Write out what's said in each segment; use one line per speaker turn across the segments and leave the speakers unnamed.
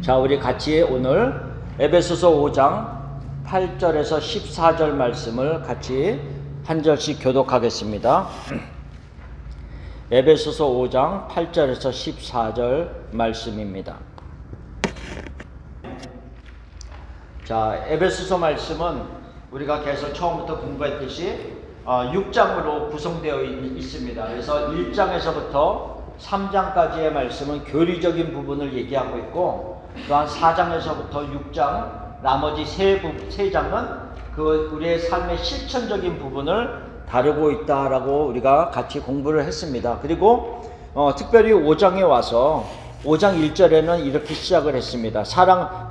자, 우리 같이 오늘 에베소서 5장 8절에서 14절 말씀을 같이 한 절씩 교독하겠습니다. 에베소서 5장 8절에서 14절 말씀입니다. 자, 에베소서 말씀은 우리가 계속 처음부터 공부했듯이 6장으로 구성되어 있습니다. 그래서 1장에서부터 3장까지의 말씀은 교리적인 부분을 얘기하고 있고, 또한 4장에서부터 6장 나머지 세 장은 우리의 삶의 실천적인 부분을 다루고 있다라고 우리가 같이 공부를 했습니다. 그리고 특별히 5장에 와서 5장 1절에는 이렇게 시작을 했습니다.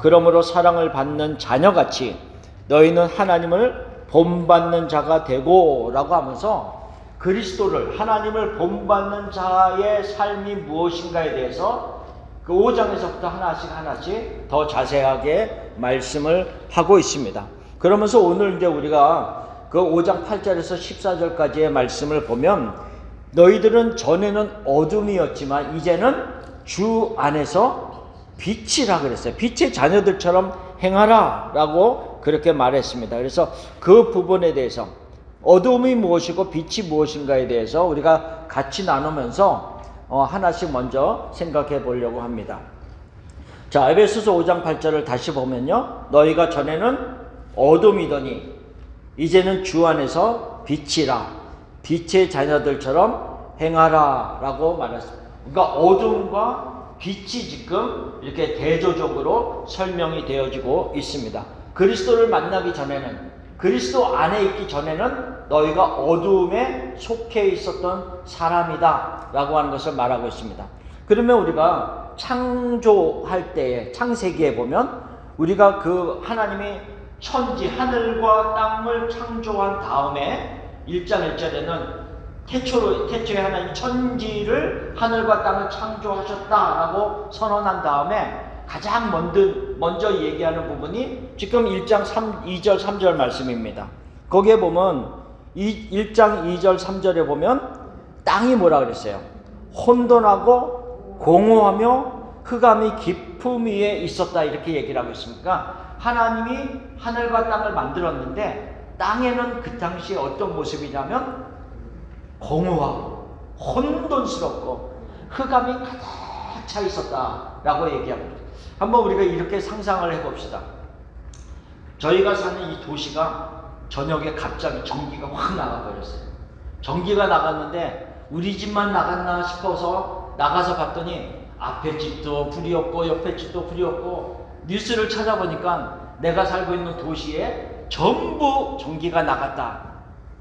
그러므로 사랑을 받는 자녀같이 너희는 하나님을 본받는 자가 되고 라고 하면서 그리스도를, 하나님을 본받는 자의 삶이 무엇인가에 대해서 그 5장에서부터 하나씩 더 자세하게 말씀을 하고 있습니다. 그러면서 오늘 이제 우리가 그 5장 8절에서 14절까지의 말씀을 보면, 너희들은 전에는 어둠이었지만 이제는 주 안에서 빛이라 그랬어요. 빛의 자녀들처럼 행하라 라고 그렇게 말했습니다. 그래서 그 부분에 대해서 어둠이 무엇이고 빛이 무엇인가에 대해서 우리가 같이 나누면서 하나씩 먼저 생각해 보려고 합니다. 자, 에베소서 5장 8절을 다시 보면요, 너희가 전에는 어둠이더니 이제는 주 안에서 빛이라, 빛의 자녀들처럼 행하라 라고 말했습니다. 그러니까 어둠과 빛이 지금 이렇게 대조적으로 설명이 되어지고 있습니다. 그리스도를 만나기 전에는, 그리스도 안에 있기 전에는 너희가 어두움에 속해 있었던 사람이다 라고 하는 것을 말하고 있습니다. 그러면 우리가 창조할 때에 창세기에 보면 우리가 그 하나님이 천지 하늘과 땅을 창조한 다음에 1장 1절에는 태초에 하나님이 천지를, 하늘과 땅을 창조하셨다라고 선언한 다음에 가장 먼저 얘기하는 부분이 지금 1장 2절 3절 말씀입니다. 거기에 보면 1장 2절 3절에 보면 땅이 뭐라 그랬어요? 혼돈하고 공허하며 흑암이 깊음 위에 있었다, 이렇게 얘기를 하고 있습니까? 하나님이 하늘과 땅을 만들었는데 땅에는 그 당시에 어떤 모습이냐면 공허하고 혼돈스럽고 흑암이 가득 차 있었다라고 얘기합니다. 한번 우리가 이렇게 상상을 해봅시다. 저희가 사는 이 도시가 저녁에 갑자기 전기가 확 나가버렸어요. 전기가 나갔는데 우리 집만 나갔나 싶어서 나가서 봤더니 앞에 집도 불이 없고 옆에 집도 불이 없고, 뉴스를 찾아보니까 내가 살고 있는 도시에 전부 전기가 나갔다,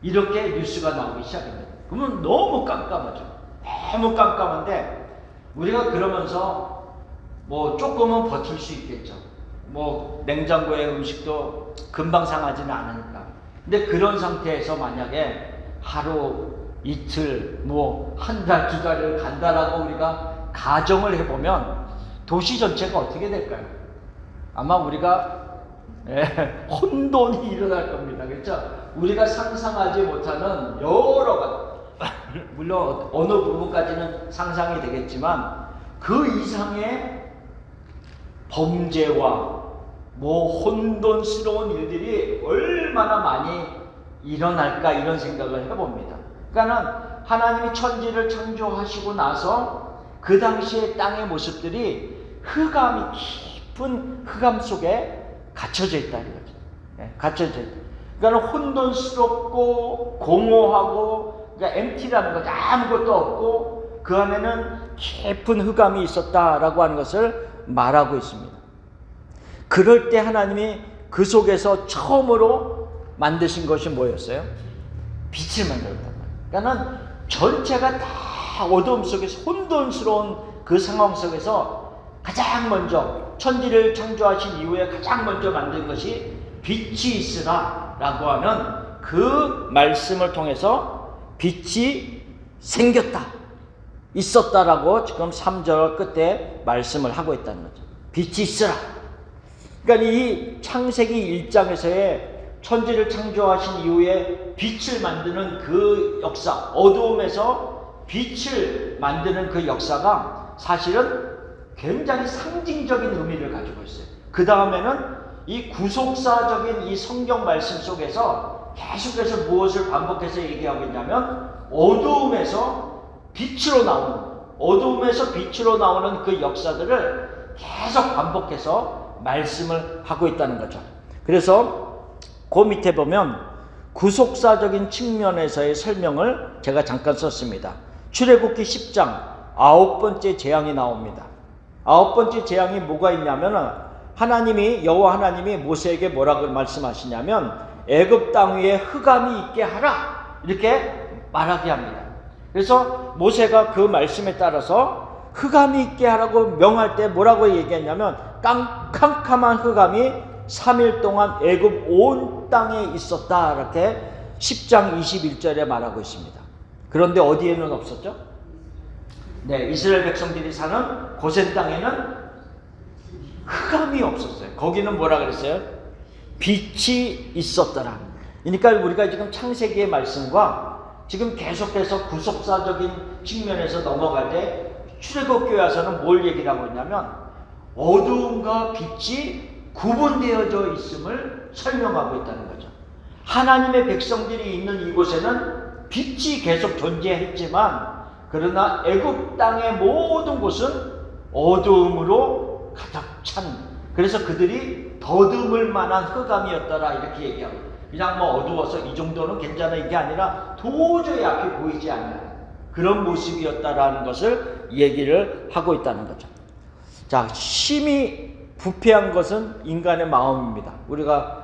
이렇게 뉴스가 나오기 시작합니다. 그러면 너무 깜깜하죠. 너무 깜깜한데 우리가 그러면서 뭐 조금은 버틸 수 있겠죠. 뭐 냉장고의 음식도 금방 상하지는 않으니까. 근데 그런 상태에서 만약에 하루, 이틀, 뭐 한 달, 두 달을 간다라고 우리가 가정을 해보면 도시 전체가 어떻게 될까요? 아마 우리가 혼돈이 일어날 겁니다. 그렇죠? 우리가 상상하지 못하는 여러 가지, 물론 어느 부분까지는 상상이 되겠지만 그 이상의 범죄와 뭐 혼돈스러운 일들이 얼마나 많이 일어날까, 이런 생각을 해봅니다. 그러니까는 하나님이 천지를 창조하시고 나서 그 당시의 땅의 모습들이 흑암이, 깊은 흑암 속에 갇혀져 있다는 거죠. 갇혀져 있다. 그러니까 혼돈스럽고 공허하고, 그러니까 empty라는 거죠. 아무것도 없고 그 안에는 깊은 흑암이 있었다라고 하는 것을 말하고 있습니다. 그럴 때 하나님이 그 속에서 처음으로 만드신 것이 뭐였어요? 빛을 만들었단 말이에요. 그러니까 전체가 다 어두움 속에서, 혼돈스러운 그 상황 속에서 가장 먼저 천지를 창조하신 이후에 가장 먼저 만든 것이 빛이 있으라 라고 하는 그 말씀을 통해서 빛이 생겼다, 있었다라고 지금 3절 끝에 말씀을 하고 있다는 거죠. 빛이 있으라. 그러니까 이 창세기 1장에서의 천지를 창조하신 이후에 빛을 만드는 그 역사, 어두움에서 빛을 만드는 그 역사가 사실은 굉장히 상징적인 의미를 가지고 있어요. 그 다음에는 이 구속사적인 이 성경 말씀 속에서 계속해서 무엇을 반복해서 얘기하고 있냐면 어두움에서 빛으로 나오는 그 역사들을 계속 반복해서 말씀을 하고 있다는 거죠. 그래서 그 밑에 보면 구속사적인 측면에서의 설명을 제가 잠깐 썼습니다. 출애굽기 10장 9번째 재앙이 나옵니다. 9번째 재앙이 뭐가 있냐면 여호와 하나님이 모세에게 뭐라고 말씀하시냐면 애굽 땅 위에 흑암이 있게 하라 이렇게 말하게 합니다. 그래서 모세가 그 말씀에 따라서 흑암이 있게 하라고 명할 때 뭐라고 얘기했냐면 캄캄한 흑암이 3일 동안 애굽 온 땅에 있었다 이렇게 10장 21절에 말하고 있습니다. 그런데 어디에는 없었죠? 네, 이스라엘 백성들이 사는 고센 땅에는 흑암이 없었어요. 거기는 뭐라 그랬어요? 빛이 있었더라. 그러니까 우리가 지금 창세기의 말씀과 지금 계속해서 구속사적인 측면에서 넘어갈 때 출애굽기에 와서는 뭘 얘기를 하고 있냐면 어두움과 빛이 구분되어져 있음을 설명하고 있다는 거죠. 하나님의 백성들이 있는 이곳에는 빛이 계속 존재했지만 그러나 애굽 땅의 모든 곳은 어두움으로 가득 찬, 그래서 그들이 더듬을 만한 흑암이었더라 이렇게 얘기하고, 그냥 뭐 어두워서 이 정도는 괜찮아 이게 아니라 도저히 앞이 보이지 않는 그런 모습이었다라는 것을 얘기를 하고 있다는 거죠. 자, 심히 부패한 것은 인간의 마음입니다. 우리가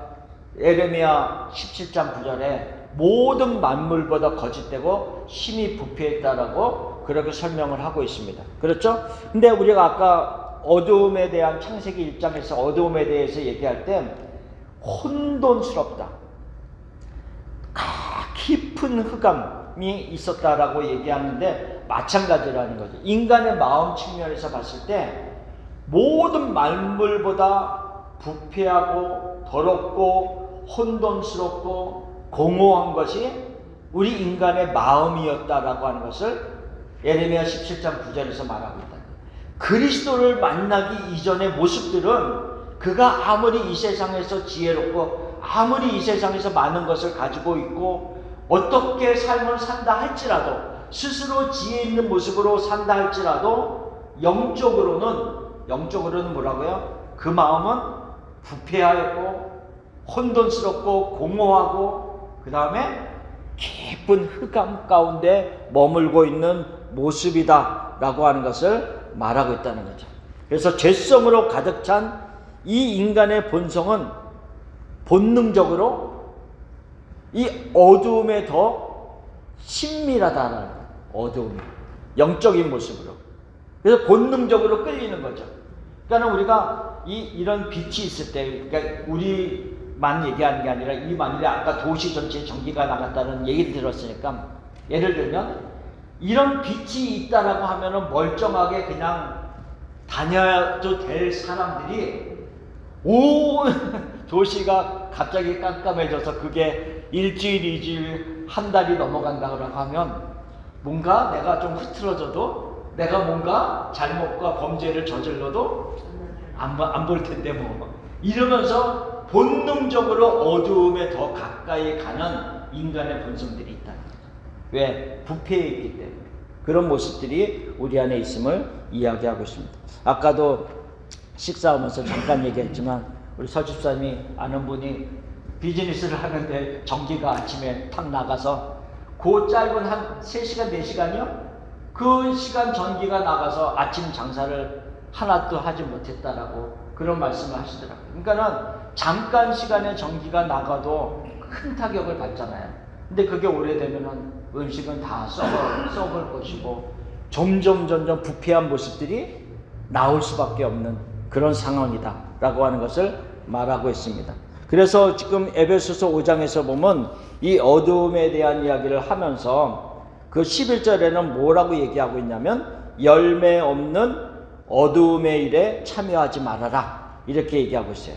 에레미야 17장 9절에 모든 만물보다 거짓되고 심히 부패했다라고 그렇게 설명을 하고 있습니다. 그렇죠? 근데 우리가 아까 어두움에 대한 창세기 1장에서 어두움에 대해서 얘기할 때 혼돈스럽다, 깊은 흑암이 있었다라고 얘기하는데 마찬가지라는 거죠. 인간의 마음 측면에서 봤을 때 모든 만물보다 부패하고 더럽고 혼돈스럽고 공허한 것이 우리 인간의 마음이었다라고 하는 것을 예레미야 17장 9절에서 말하고 있다. 그리스도를 만나기 이전의 모습들은 그가 아무리 이 세상에서 지혜롭고 아무리 이 세상에서 많은 것을 가지고 있고 어떻게 삶을 산다 할지라도 스스로 지혜 있는 모습으로 산다 할지라도 영적으로는 뭐라고요? 그 마음은 부패하였고 혼돈스럽고 공허하고 그 다음에 깊은 흑암 가운데 머물고 있는 모습이다 라고 하는 것을 말하고 있다는 거죠. 그래서 죄성으로 가득 찬 이 인간의 본성은 본능적으로 이 어두움에 더 친밀하다는 거예요. 어두움이 영적인 모습으로. 그래서 본능적으로 끌리는 거죠. 그러니까 우리가 이런 빛이 있을 때, 그러니까 우리만 얘기하는 게 아니라 이 만일에 아까 도시 전체에 전기가 나갔다는 얘기를 들었으니까, 예를 들면 이런 빛이 있다라고 하면은 멀쩡하게 그냥 다녀도 될 사람들이 도시가 갑자기 깜깜해져서 그게 일주일, 2주일, 한 달이 넘어간다고 하면 뭔가 내가 좀 흐트러져도 내가 뭔가 잘못과 범죄를 저질러도 안 볼 텐데 뭐 이러면서 본능적으로 어두움에 더 가까이 가는 인간의 본성들이 있다는 거죠. 왜? 부패해 있기 때문에. 그런 모습들이 우리 안에 있음을 이야기하고 있습니다. 아까도 식사하면서 잠깐 얘기했지만 우리 서집사님이 아는 분이 비즈니스를 하는데 전기가 아침에 탁 나가서 그 짧은 한 3시간, 4시간이요? 그 시간 전기가 나가서 아침 장사를 하나도 하지 못했다라고 그런 말씀을 하시더라고요. 그러니까는 잠깐 시간에 전기가 나가도 큰 타격을 받잖아요. 근데 그게 오래되면은 음식은 다 썩을 것이고 점점 부패한 모습들이 나올 수밖에 없는 그런 상황이다 라고 하는 것을 말하고 있습니다. 그래서 지금 에베소서 5장에서 보면 이 어두움에 대한 이야기를 하면서 그 11절에는 뭐라고 얘기하고 있냐면 열매 없는 어두움의 일에 참여하지 말아라 이렇게 얘기하고 있어요.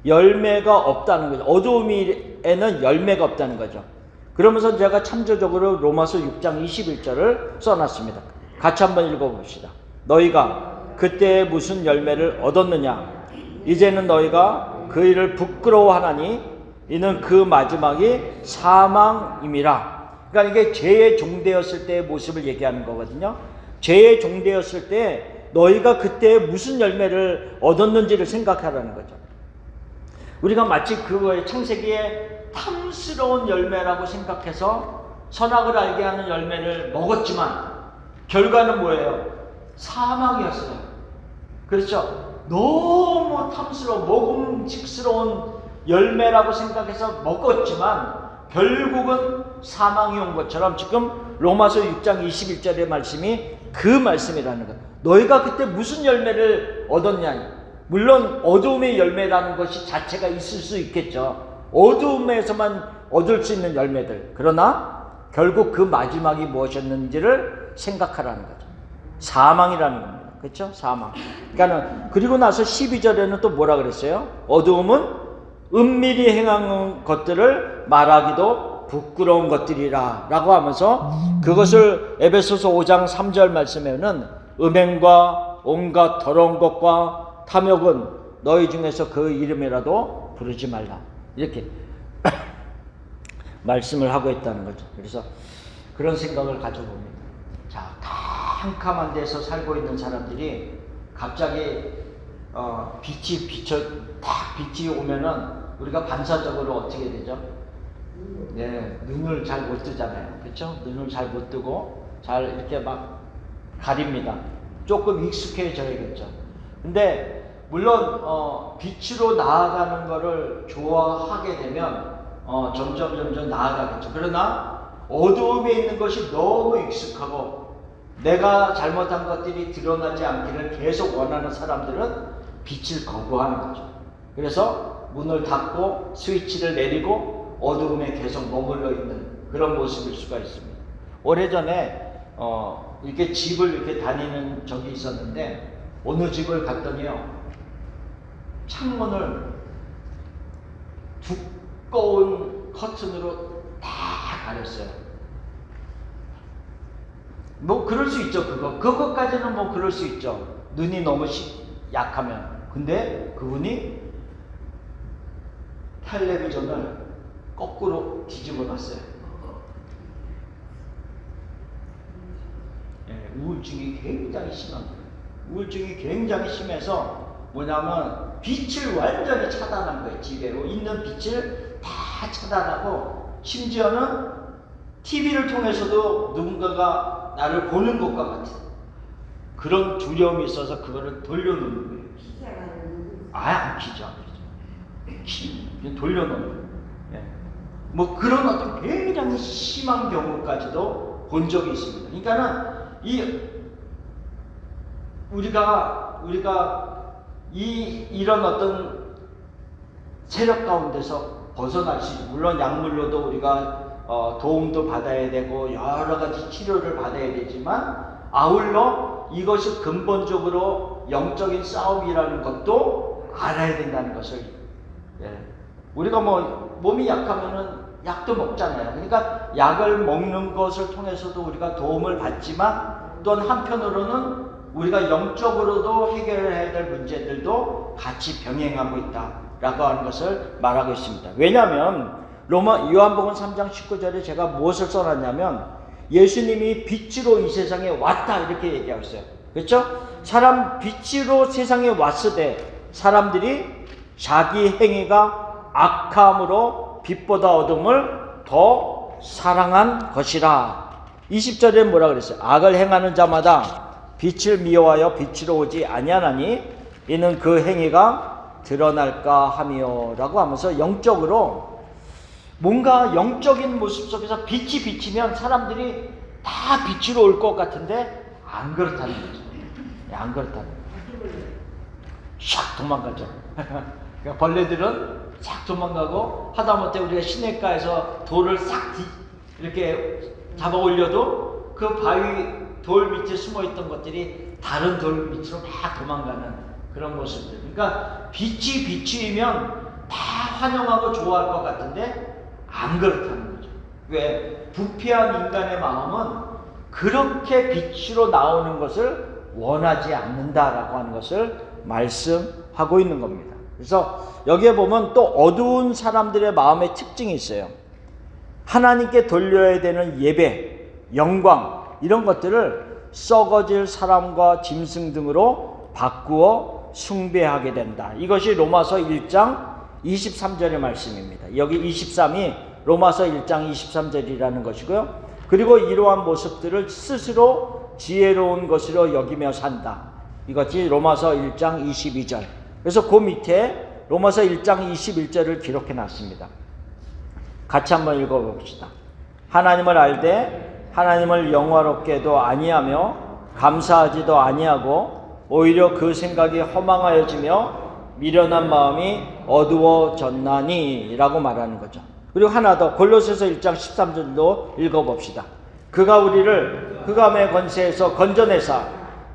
열매가 없다는 거죠. 어두움에는 열매가 없다는 거죠. 그러면서 제가 참조적으로 로마서 6장 21절을 써놨습니다. 같이 한번 읽어봅시다. 너희가
그때 무슨 열매를 얻었느냐? 이제는 너희가 그 일을 부끄러워하나니 이는 그 마지막이 사망임이라. 그러니까 이게 죄의 종되었을 때의 모습을 얘기하는 거거든요. 죄의 종되었을 때 너희가 그때 무슨 열매를 얻었는지를 생각하라는 거죠. 우리가 마치 그거의 창세기에 탐스러운 열매라고 생각해서 선악을 알게 하는 열매를 먹었지만 결과는 뭐예요? 사망이었어요. 그렇죠? 너무 탐스러운 먹음직스러운 열매라고 생각해서 먹었지만 결국은 사망이 온 것처럼 지금 로마서 6장 21절의 말씀이 그 말씀이라는 거예요. 너희가 그때 무슨 열매를 얻었냐? 물론 어두움의 열매라는 것이 자체가 있을 수 있겠죠. 어두움에서만 얻을 수 있는 열매들. 그러나 결국 그 마지막이 무엇이었는지를 생각하라는 거죠. 사망이라는 겁니다. 그렇죠? 사망. 그러니까는 그리고 나서 12절에는 또 뭐라 그랬어요? 어두움은 은밀히 행한 것들을 말하기도 부끄러운 것들이라 라고 하면서 그것을 에베소서 5장 3절 말씀에는 음행과 온갖 더러운 것과 탐욕은 너희 중에서 그 이름이라도 부르지 말라. 이렇게 말씀을 하고 있다는 거죠. 그래서 그런 생각을 가져봅니다. 자, 캄캄한 데서 살고 있는 사람들이 갑자기 빛이 오면은 우리가 반사적으로 어떻게 되죠? 네, 눈을 잘 못 뜨잖아요. 그렇죠? 눈을 잘 못 뜨고 잘 이렇게 막 가립니다. 조금 익숙해져야겠죠. 근데 물론 빛으로 나아가는 거를 좋아하게 되면 점점 나아가겠죠. 그러나 어두움에 있는 것이 너무 익숙하고 내가 잘못한 것들이 드러나지 않기를 계속 원하는 사람들은 빛을 거부하는 거죠. 그래서 문을 닫고 스위치를 내리고 어두움에 계속 머물러 있는 그런 모습일 수가 있습니다. 오래전에 이렇게 집을 이렇게 다니는 적이 있었는데 어느 집을 갔더니요, 창문을 두꺼운 커튼으로 다 가렸어요. 뭐 그럴 수 있죠. 그것까지는 뭐 그럴 수 있죠. 눈이 너무 약하면. 근데 그분이 텔레비전을 거꾸로 뒤집어 놨어요. 우울증이 굉장히 심합니다. 우울증이 굉장히 심해서 뭐냐면 빛을 완전히 차단한 거예요. 집에로 있는 빛을 다 차단하고 심지어는 TV를 통해서도 누군가가 나를 보는 것과 같은 그런 두려움이 있어서 그거를 돌려놓는 거예요. 안 키죠. 그냥 돌려놓는 거예요. 뭐 그런 어떤 굉장히 심한 경우까지도 본 적이 있습니다. 그러니까는 우리가 이런 어떤 세력 가운데서 벗어날 수 있고, 물론 약물로도 우리가 도움도 받아야 되고 여러 가지 치료를 받아야 되지만 아울러 이것이 근본적으로 영적인 싸움이라는 것도 알아야 된다는 것을 우리가 뭐 몸이 약하면은 약도 먹잖아요. 그러니까 약을 먹는 것을 통해서도 우리가 도움을 받지만 또한 한편으로는 우리가 영적으로도 해결해야 될 문제들도 같이 병행하고 있다라고 하는 것을 말하고 있습니다. 왜냐하면 요한복음 3장 19절에 제가 무엇을 써놨냐면 예수님이 빛으로 이 세상에 왔다 이렇게 얘기하고 있어요. 그렇죠? 빛으로 세상에 왔을 때 사람들이 자기 행위가 악함으로 빛보다 어둠을 더 사랑한 것이라. 20절에 뭐라 그랬어요? 악을 행하는 자마다 빛을 미워하여 빛으로 오지 아니하나니 이는 그 행위가 드러날까 하며 라고 하면서 영적으로 뭔가 영적인 모습 속에서 빛이 비치면 사람들이 다 빛으로 올 것 같은데 안 그렇다는 거죠. 안 그렇다는 거죠. 샥 도망가죠. 그러니까 벌레들은 싹 도망가고 하다못해 우리가 시냇가에서 돌을 싹 이렇게 잡아 올려도 그 바위 돌 밑에 숨어있던 것들이 다른 돌 밑으로 막 도망가는 그런 모습들. 그러니까 빛이 비추이면 다 환영하고 좋아할 것 같은데 안 그렇다는 거죠. 왜? 부패한 인간의 마음은 그렇게 빛으로 나오는 것을
원하지 않는다라고 하는 것을 말씀하고 있는 겁니다. 그래서 여기에 보면 또 어두운 사람들의 마음의 특징이 있어요. 하나님께 돌려야 되는 예배, 영광 이런 것들을 썩어질 사람과 짐승 등으로 바꾸어 숭배하게 된다. 이것이 로마서 1장 23절의 말씀입니다. 여기 23이 로마서 1장 23절이라는 것이고요. 그리고 이러한 모습들을 스스로 지혜로운 것으로 여기며 산다. 이것이 로마서 1장 22절. 그래서 그 밑에 로마서 1장 21절을 기록해 놨습니다. 같이 한번 읽어봅시다. 하나님을 알되 하나님을 영화롭게도 아니하며 감사하지도 아니하고 오히려 그 생각이 허망하여지며 미련한 마음이 어두워졌나니 라고 말하는 거죠. 그리고 하나 더 골로새서 1장 13절도 읽어봅시다. 그가 우리를 흑암의 권세에서 건져내사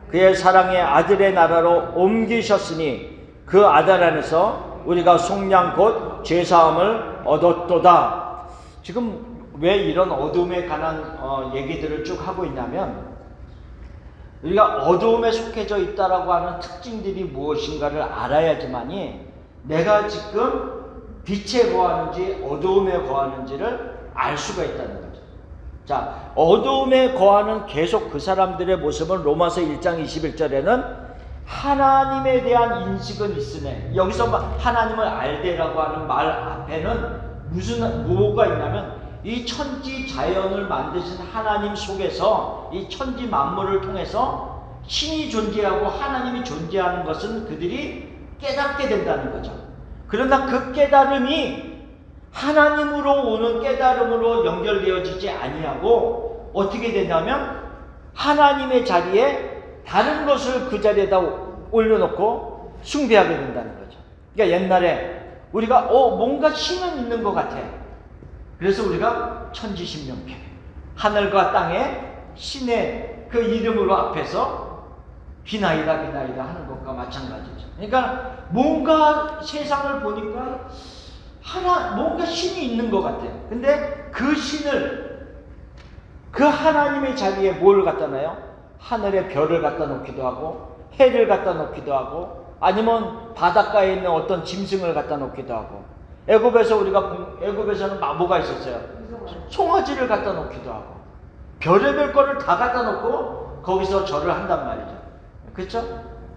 그의 사랑의 아들의 나라로 옮기셨으니 그 아들 안에서 우리가 속량 곧 죄사함을 얻었도다. 지금 왜 이런 어둠에 관한 얘기들을 쭉 하고 있냐면 우리가 어두움에 속해져 있다라고 하는 특징들이 무엇인가를 알아야지만이 내가 지금 빛에 거하는지 어두움에 거하는지를 알 수가 있다는 거죠. 자, 어두움에 거하는 계속 그 사람들의 모습은 로마서 1장 21절에는 하나님에 대한 인식은 있으네. 여기서 하나님을 알되라고 하는 말 앞에는 뭐가 있냐면 이 천지 자연을 만드신 하나님 속에서 이 천지 만물을 통해서 신이 존재하고 하나님이 존재하는 것은 그들이 깨닫게 된다는 거죠. 그러나 그 깨달음이 하나님으로 오는 깨달음으로 연결되어지지 아니하고 어떻게 되냐면 하나님의 자리에 다른 것을 그 자리에다 올려놓고 숭배하게 된다는 거죠. 그러니까 옛날에 우리가 뭔가 신은 있는 것 같아. 그래서 우리가 천지신명편 하늘과 땅에 신의 그 이름으로 앞에서 비나이다 비나이다 하는 것과 마찬가지죠. 그러니까 뭔가 세상을 보니까 뭔가 신이 있는 것 같아. 근데 그 신을 그 하나님의 자리에 뭘 갖다 놔요? 하늘에 별을 갖다 놓기도 하고 해를 갖다 놓기도 하고 아니면 바닷가에 있는 어떤 짐승을 갖다 놓기도 하고 애굽에서는 뭐가 있었어요? 송아지를 갖다 놓기도 하고 별의별 거를 다 갖다 놓고 거기서 절을 한단 말이죠. 그렇죠?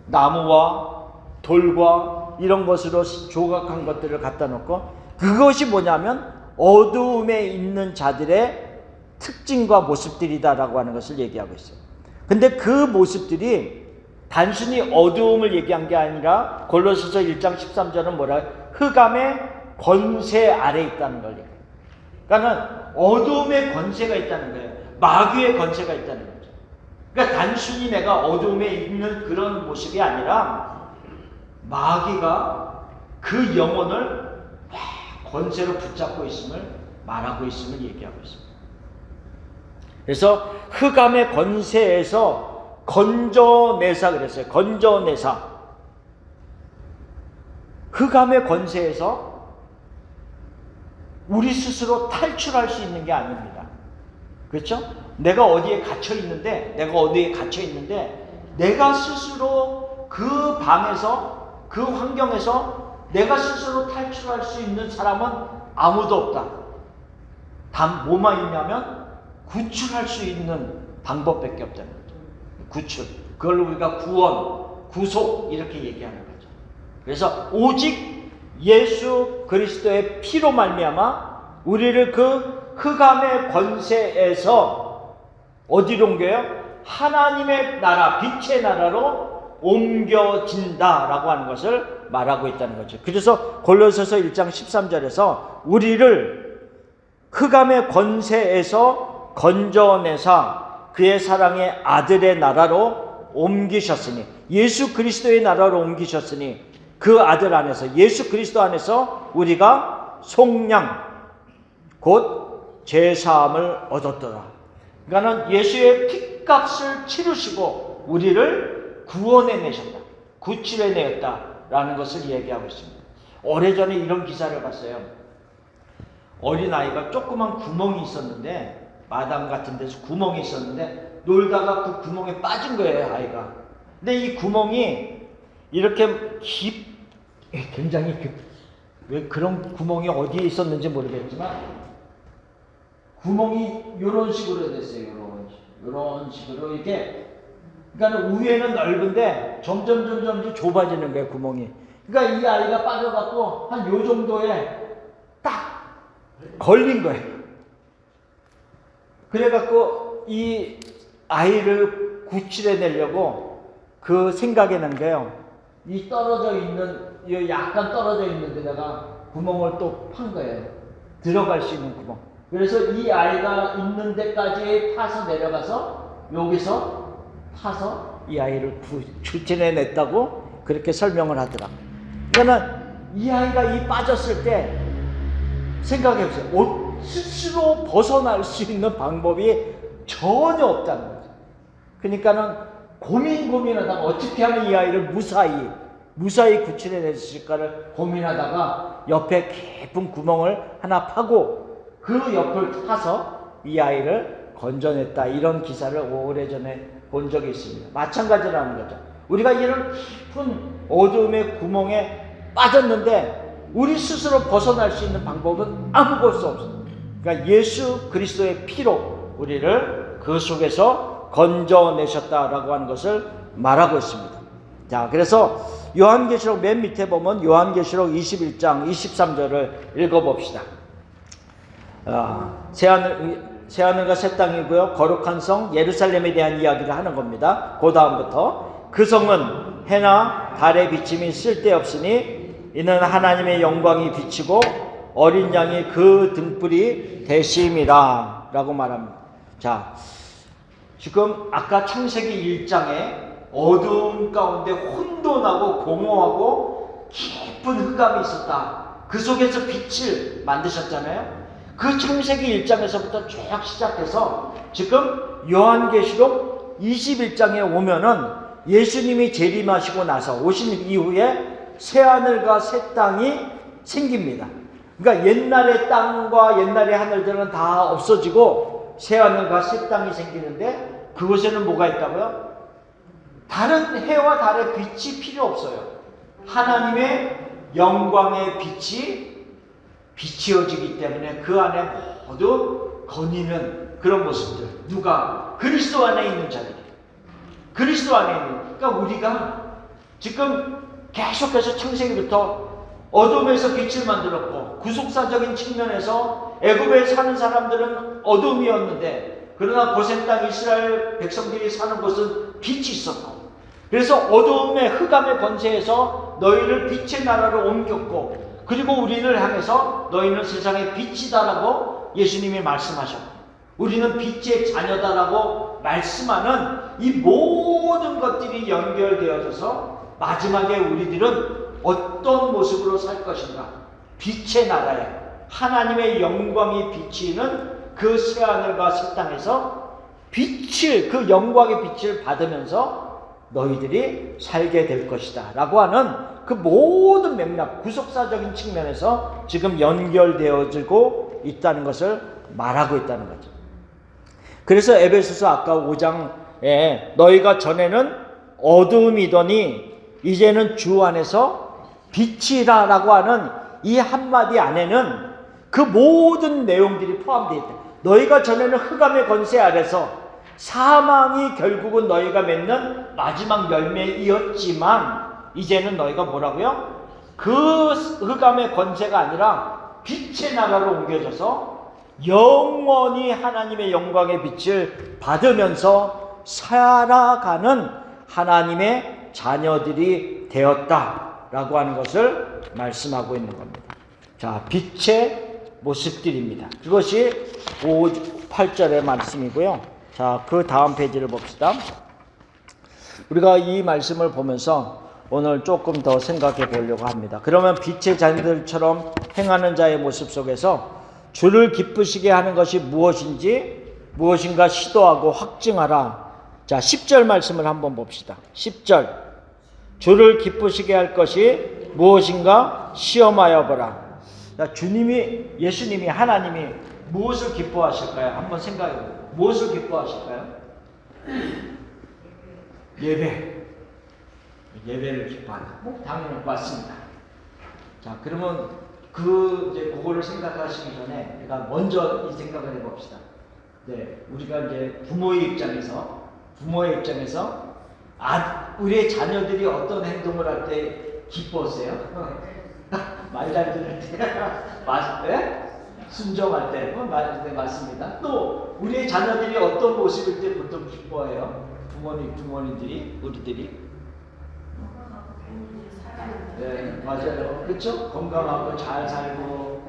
나무와 돌과 이런 것으로 조각한 것들을 갖다 놓고 그것이 뭐냐면 어두움에 있는 자들의 특징과 모습들이다라고 하는 것을 얘기하고 있어요. 근데 그 모습들이 단순히 어두움을 얘기한 게 아니라 골로새서 1장 13절은 뭐라 해요? 흑암의 권세 아래 있다는 걸 얘기해요. 그러니까는 어두움의 권세가 있다는 거예요. 마귀의 권세가 있다는 거죠. 그러니까 단순히 내가 어두움에 있는 그런 모습이 아니라 마귀가 그 영혼을 권세로 붙잡고 있음을 말하고 있음을 얘기하고 있습니다. 그래서 흑암의 권세에서 건져내사 그랬어요. 건져내사. 흑암의 권세에서 우리 스스로 탈출할 수 있는 게 아닙니다. 그렇죠? 내가 어디에 갇혀 있는데 내가 스스로 그 방에서 그 환경에서 내가 스스로 탈출할 수 있는 사람은 아무도 없다. 단 뭐만 있냐면 구출할 수 있는 방법밖에 없다는 거죠. 구출. 그걸 우리가 구원, 구속 이렇게 얘기하는 거죠. 그래서 오직 예수 그리스도의 피로 말미암아 우리를 그 흑암의 권세에서 어디로 옮겨요? 하나님의 나라, 빛의 나라로 옮겨진다라고 하는 것을 말하고 있다는 거죠. 그래서 골로새서 1장 13절에서 우리를 흑암의 권세에서 건져내사 그의 사랑의 아들의 나라로 옮기셨으니 예수 그리스도의 나라로 옮기셨으니 그 아들 안에서 예수 그리스도 안에서 우리가 속량 곧 죄사함을 얻었더라. 그러니까 예수의 피값을 치르시고 우리를 구원해내셨다. 구출해내었다라는 것을 얘기하고 있습니다. 오래전에 이런 기사를 봤어요. 어린아이가 조그만 구멍이 있었는데 마당 같은 데서 구멍이 있었는데 놀다가 그 구멍에 빠진 거예요. 아이가. 근데 이 구멍이 이렇게 굉장히 왜 그런 구멍이 어디에 있었는지 모르겠지만 구멍이 이런 식으로 됐어요. 이런 식으로 이렇게. 그러니까 위에는 넓은데 점점 좁아지는 거예요, 구멍이. 그러니까 이 아이가 빠져갖고 한 요 정도에 딱 걸린 거예요. 그래갖고 이 아이를 구출해 내려고 그 생각이 난 거예요. 이 떨어져 있는, 약간 떨어져 있는 데다가 구멍을 또 판 거예요. 들어갈 수 있는 구멍. 그래서 이 아이가 있는 데까지 타서 내려가서 여기서 타서 이 아이를 구출해 냈다고 그렇게 설명을 하더라. 그러니까 이 아이가 빠졌을 때 생각해보세요. 스스로 벗어날 수 있는 방법이 전혀 없다는 거죠. 그러니까는 고민하다가 어떻게 하면 이 아이를 무사히 구출해 냈을까를 고민하다가 옆에 깊은 구멍을 하나 파고 그 옆을 타서 이 아이를 건져냈다. 이런 기사를 오래전에 본 적이 있습니다. 마찬가지라는 거죠. 우리가 이런 깊은 어둠의 구멍에 빠졌는데 우리 스스로 벗어날 수 있는 방법은 아무것도 없습니다. 그러니까 예수 그리스도의 피로 우리를 그 속에서 건져내셨다라고 하는 것을 말하고 있습니다. 자, 그래서 요한계시록 맨 밑에 보면 요한계시록 21장 23절을 읽어봅시다. 새하늘과 새 땅이고요, 거룩한 성 예루살렘에 대한 이야기를 하는 겁니다. 그 다음부터 그 성은 해나 달의 비침이 쓸데없으니 이는 하나님의 영광이 비치고 어린 양이 그 등불이 되심이라 라고 말합니다. 자, 지금 아까 창세기 1장에 어두움 가운데 혼돈하고 공허하고 깊은 흑암이 있었다. 그 속에서 빛을 만드셨잖아요. 그 창세기 1장에서부터 쭉 시작해서 지금 요한계시록 21장에 오면은 예수님이 재림하시고 나서 오신 이후에 새하늘과 새 땅이 생깁니다. 그러니까 옛날의 땅과 옛날의 하늘들은 다 없어지고 새하늘과 새 땅이 생기는데 그곳에는 뭐가 있다고요? 다른 해와 달의 빛이 필요 없어요. 하나님의 영광의 빛이 비치어지기 때문에 그 안에 모두 거니는 그런 모습들. 누가? 그리스도 안에 있는 자들이. 그리스도 안에 있는. 그러니까 우리가 지금 계속해서 창세기부터 어둠에서 빛을 만들었고 구속사적인 측면에서 애굽에 사는 사람들은 어둠이었는데 그러나 고센 땅 이스라엘 백성들이 사는 곳은 빛이 있었고 그래서 어둠의 흑암의 권세에서 너희를 빛의 나라로 옮겼고 그리고 우리를 향해서 너희는 세상의 빛이다라고 예수님이 말씀하셨고 우리는 빛의 자녀다라고 말씀하는 이 모든 것들이 연결되어져서 마지막에 우리들은 어떤 모습으로 살 것인가? 빛의 나라에 하나님의 영광이 비치는 그 새하늘과 새 땅에서 빛을, 그 영광의 빛을 받으면서 너희들이 살게 될 것이다 라고 하는 그 모든 맥락, 구속사적인 측면에서 지금 연결되어지고 있다는 것을 말하고 있다는 거죠. 그래서 에베소서 아까 5장에 너희가 전에는 어둠이더니 이제는 주 안에서 빛이라 라고 하는 이 한마디 안에는 그 모든 내용들이 포함되어 있다. 너희가 전에는 흑암의 권세 아래서 사망이 결국은 너희가 맺는 마지막 열매이었지만 이제는 너희가 뭐라고요? 그 흑암의 권세가 아니라 빛의 나라로 옮겨져서 영원히 하나님의 영광의 빛을 받으면서 살아가는 하나님의 자녀들이 되었다라고 하는 것을 말씀하고 있는 겁니다. 자, 빛의 모습들입니다. 그것이 8절의 말씀이고요. 자, 그 다음 페이지를 봅시다. 우리가 이 말씀을 보면서 오늘 조금 더 생각해 보려고 합니다. 그러면 빛의 자녀들처럼 행하는 자의 모습 속에서 주를 기쁘시게 하는 것이 무엇인가 시도하고 확증하라. 자, 10절 말씀을 한번 봅시다. 10절. 주를 기쁘시게 할 것이 무엇인가 시험하여 보라. 자, 예수님이 하나님이 무엇을 기뻐하실까요? 한번 생각해 보세요. 무엇을 기뻐하실까요? 예배.
예배를 기뻐한다. 뭐 당연히 맞습니다. 자, 그러면 이제 그거를 생각하시기 전에 우리가 먼저 이 생각을 해봅시다. 네, 우리가 이제 부모의 입장에서 우리의 자녀들이 어떤 행동을 할 때 기뻤어요? 말 잘 들을 때, 네? 순종할 때, 네, 맞습니다. 또 우리의 자녀들이 어떤 모습일 때 보통 기뻐해요? 부모님들이, 우리들이. 네, 맞아요. 그렇죠? 건강하고 잘 살고,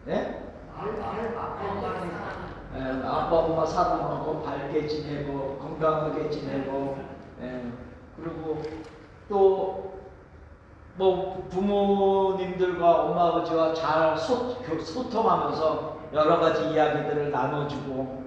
네? 아빠 엄마 사랑하고 밝게 지내고 건강하게 지내고, 그리고 또 뭐 부모님들과 엄마 아버지와 잘 소통하면서 여러 가지 이야기들을 나눠주고,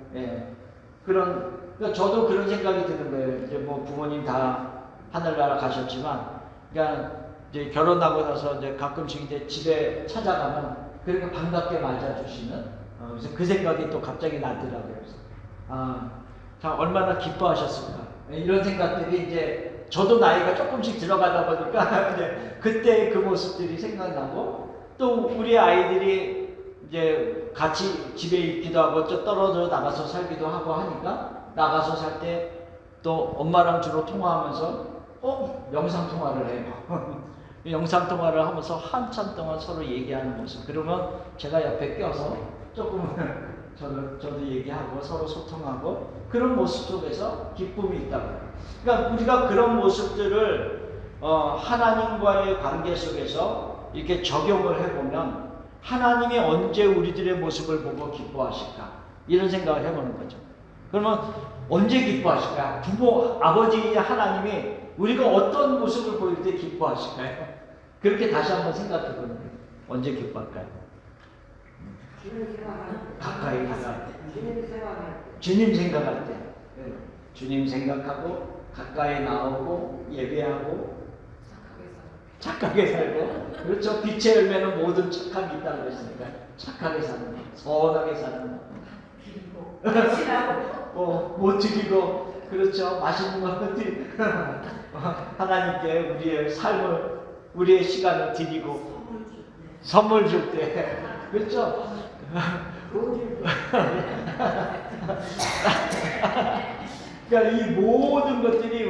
그러니까 저도 그런 생각이 드는 거예요. 이제 뭐 부모님 다 하늘나라 가셨지만, 그러니까 이제 결혼하고 나서 이제 가끔씩 이제 집에 찾아가면 그렇게 반갑게 맞아주시는, 그래서 그 생각이 또 갑자기 나더라고요. 참 얼마나 기뻐하셨을까, 이런 생각들이 이제 저도 나이가 조금씩 들어가다 보니까 이제 그때 그 모습들이 생각나고, 또 우리 아이들이 이제 같이 집에 있기도 하고 또 떨어져 나가서 살기도 하고 하니까, 나가서 살 때 또 엄마랑 주로 통화하면서 영상 통화를 해요. 영상 통화를 하면서 한참 동안 서로 얘기하는 모습. 그러면 제가 옆에 껴서 조금 저도 얘기하고 서로 소통하고, 그런 모습 속에서 기쁨이 있다고. 그러니까 우리가 그런 모습들을 하나님과의 관계 속에서 이렇게 적용을 해보면, 하나님이 언제 우리들의 모습을 보고 기뻐하실까, 이런 생각을 해보는 거죠. 그러면 언제 기뻐하실까? 부모, 아버지 하나님이 우리가 어떤 모습을 보일 때 기뻐하실까요? 그렇게 다시 한번 생각해 보는 거예요. 언제 기뻐할까요? 가까이 가서 주님 생각할 때, 주님 생각하고 가까이 나오고 예배하고 착하게 살고, 그렇죠? 빛의 열매는 모든 착함이 있다고 그랬으니까 착하게 사는 거, 선하게 사는 거, 못 튀기고, 그렇죠? 맛있는 거 드리고, 하나님께 우리의 삶을, 우리의 시간을 드리고 선물 줄 때, 그렇죠? 그러니까 이 모든 것들이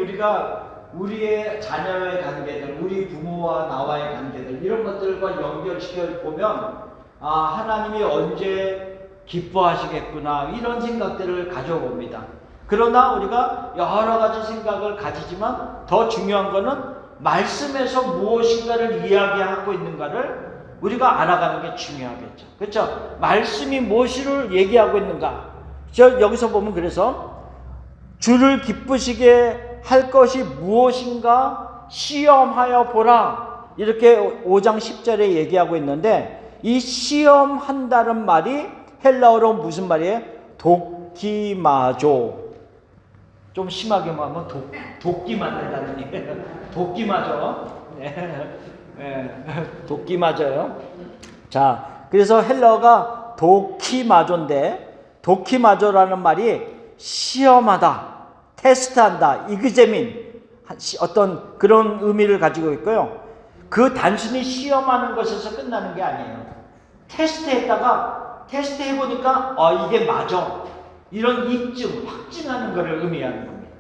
우리의 자녀의 관계들, 우리 부모와 나와의 관계들, 이런 것들과 연결시켜 보면, 하나님이 언제 기뻐하시겠구나, 이런 생각들을 가져봅니다. 그러나 우리가 여러 가지 생각을 가지지만 더 중요한 것은 말씀에서 무엇인가를 이야기하고 있는가를 우리가 알아가는 게 중요하겠죠. 그렇죠? 말씀이 무엇을 얘기하고 있는가. 여기서 보면, 그래서 주를 기쁘시게 할 것이 무엇인가 시험하여 보라, 이렇게 5장 10절에 얘기하고 있는데, 이 시험한다는 말이 헬라어로 무슨 말이에요? 도키마조. 좀 심하게 말하면 도끼 맞는다는 얘기예요. 도끼 맞아. 도끼 맞아요. 자, 그래서 헬라어가 도키마조인데, 도키마조라는 말이 시험하다, 테스트한다, 이그제민, 어떤 그런 의미를 가지고 있고요. 그 단순히 시험하는 것에서 끝나는 게 아니에요. 테스트해보니까 이게 맞아, 이런 입증, 확증하는 것을 의미하는 겁니다.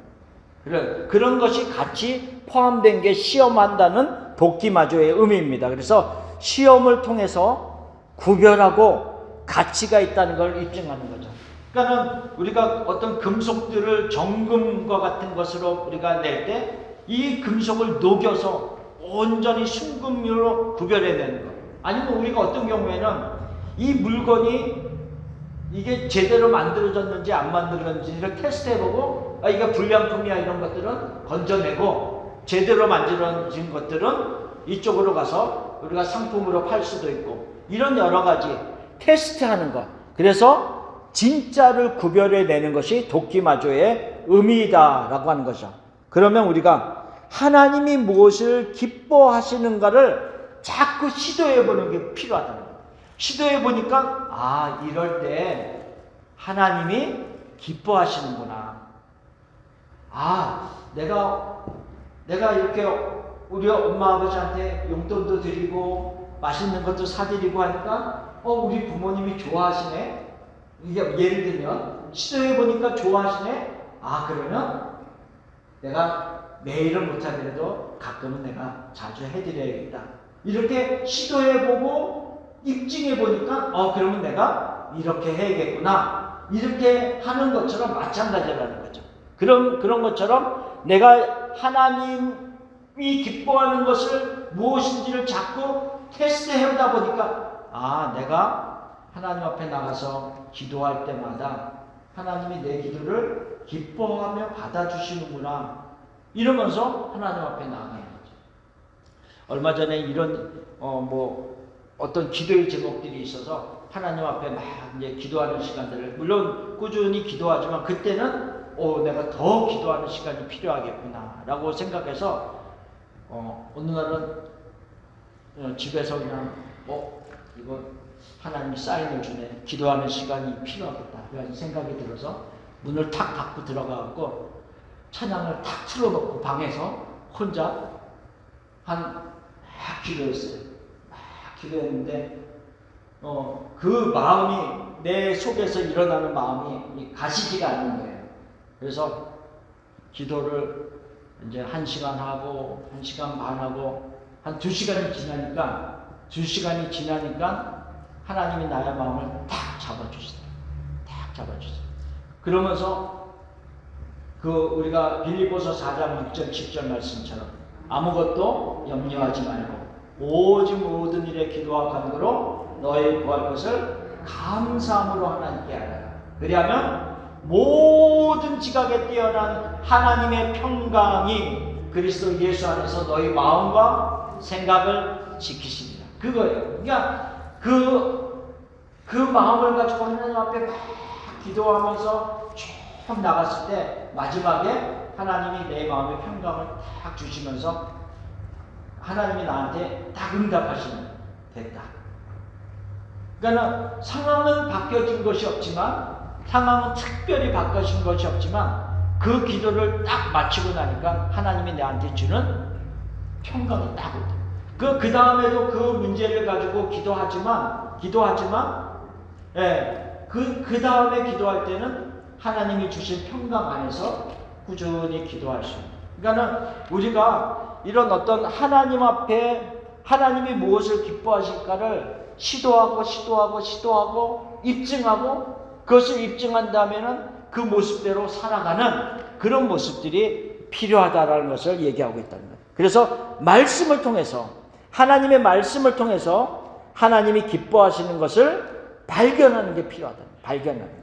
그런 것이 같이 포함된 게 시험한다는 도키마조의 의미입니다. 그래서 시험을 통해서 구별하고 가치가 있다는 걸 입증하는 거죠. 그러니까 우리가 어떤 금속들을 정금과 같은 것으로 우리가 낼 때 이 금속을 녹여서 온전히 순금으로 구별해내는 것. 아니면 우리가 어떤 경우에는 이 물건이 이게 제대로 만들어졌는지 안 만들어졌는지를 테스트해보고, 이게 불량품이야, 이런 것들은 건져내고, 제대로 만들어진 것들은 이쪽으로 가서 우리가 상품으로 팔 수도 있고, 이런 여러 가지 테스트하는 것. 그래서 진짜를 구별해내는 것이 도끼마조의 의미다라고 하는 거죠. 그러면 우리가 하나님이 무엇을 기뻐하시는가를 자꾸 시도해보는 게 필요하다는 거예요. 시도해보니까 이럴 때 하나님이 기뻐하시는구나. 내가 이렇게 우리 엄마 아버지한테 용돈도 드리고 맛있는 것도 사드리고 하니까 우리 부모님이 좋아하시네. 이게 예를 들면 시도해 보니까 좋아하시네. 그러면 내가 매일은 못하더라도 가끔은 내가 자주 해드려야겠다. 이렇게 시도해 보고 입증해 보니까 그러면 내가 이렇게 해야겠구나. 이렇게 하는 것처럼 마찬가지라는 거죠. 그런 것처럼 내가 하나님이 기뻐하는 것을 무엇인지를 자꾸 테스트해 보다 보니까 내가 하나님 앞에 나가서 기도할 때마다 하나님이 내 기도를 기뻐하며 받아주시는구나. 이러면서 하나님 앞에 나가는 거죠. 얼마 전에 이런 어떤 기도의 제목들이 있어서 하나님 앞에 막 이제 기도하는 시간들을 물론 꾸준히 기도하지만 그때는 내가 더 기도하는 시간이 필요하겠구나라고 생각해서 어느 날은 집에서 그냥 이거 하나님이 사인을 주네. 기도하는 시간이 필요하겠다. 이런 생각이 들어서 문을 탁 닫고 들어가갖고 찬양을 탁 틀어놓고 방에서 혼자 막 기도했어요. 막 기도했는데 그 마음이 내 속에서 일어나는 마음이 가시지가 않는 거예요. 그래서 기도를 이제 1시간 하고 1시간 반 하고 한 2시간이 지나니까 하나님이 나의 마음을 탁 잡아주시더라고요. 탁 잡아주세요. 그러면서 우리가 빌립보서 4장 6절 7절 말씀처럼 아무것도 염려하지 말고 오직 모든 일에 기도와 간구로 너희 구할 것을 감사함으로 하나님께 알아라. 그리하면 모든 지각에 뛰어난 하나님의 평강이 그리스도 예수 안에서 너희 마음과 생각을 지키시리라. 그거예요. 그러니까 그 마음을 가지고 하나님 앞에 막 기도하면서 쭉 나갔을 때 마지막에 하나님이 내 마음의 평강을 딱 주시면서 하나님이 나한테 딱 응답하시면 됐다. 그러니까 상황은 바뀌어진 것이 없지만 상황은 특별히 바뀌어진 것이 없지만 그 기도를 딱 마치고 나니까 하나님이 나한테 주는 평강이 딱 온다. 그 다음에도 그 문제를 가지고 기도하지만 그 다음에 기도할 때는 하나님이 주신 평강 안에서 꾸준히 기도할 수 있는. 그러니까는 우리가 이런 어떤 하나님 앞에 하나님이 무엇을 기뻐하실까를 시도하고 입증하고 그것을 입증한 다음에는 그 모습대로 살아가는 그런 모습들이 필요하다라는 것을 얘기하고 있다는 거예요. 그래서 말씀을 통해서 하나님의 말씀을 통해서 하나님이 기뻐하시는 것을 발견하는 게 필요하다. 발견하는 거예요.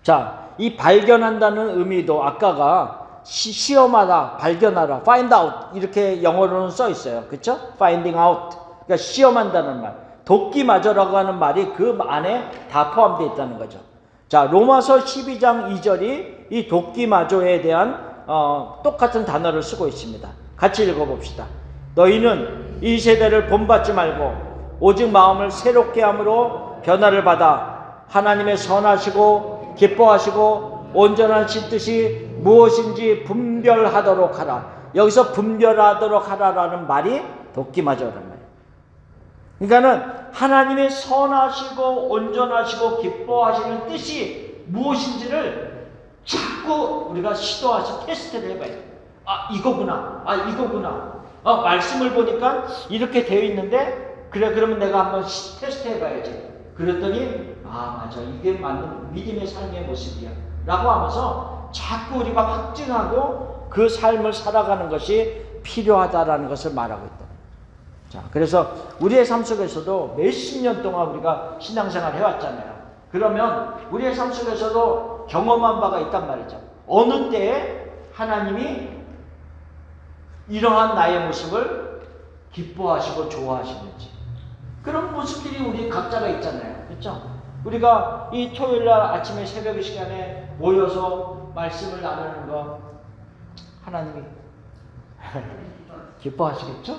자, 이 발견한다는 의미도 아까가 시험하다, 발견하라, find out 이렇게 영어로는 써 있어요. 그렇죠? finding out. 그러니까 시험한다는 말. 돕기마저라고 하는 말이 그 안에 다 포함되어 있다는 거죠. 자, 로마서 12장 2절이 이 돕기마저에 대한 똑같은 단어를 쓰고 있습니다. 같이 읽어봅시다. 너희는 이 세대를 본받지 말고 오직 마음을 새롭게 함으로 변화를 받아 하나님의 선하시고 기뻐하시고 온전하신 뜻이 무엇인지 분별하도록 하라. 여기서 분별하도록 하라라는 말이 돕기마저라는 말이에요. 그러니까는 하나님의 선하시고 온전하시고 기뻐하시는 뜻이 무엇인지를 자꾸 우리가 시도해서 테스트를 해봐야 돼요. 이거구나. 말씀을 보니까 이렇게 되어 있는데 그러면 내가 한번 테스트 해봐야지. 그랬더니 맞아, 이게 맞는 믿음의 삶의 모습이야 라고 하면서 자꾸 우리가 확증하고 그 삶을 살아가는 것이 필요하다라는 것을 말하고 있다. 자, 그래서 우리의 삶 속에서도 몇십 년 동안 우리가 신앙생활 해왔잖아요. 그러면 우리의 삶 속에서도 경험한 바가 있단 말이죠. 어느 때에 하나님이 이러한 나의 모습을 기뻐하시고 좋아하시는지 그런 모습들이 우리 각자가 있잖아요. 그렇죠? 우리가 이 토요일날 아침에 새벽 시간에 모여서 말씀을 나누는 거 하나님이 기뻐하시겠죠?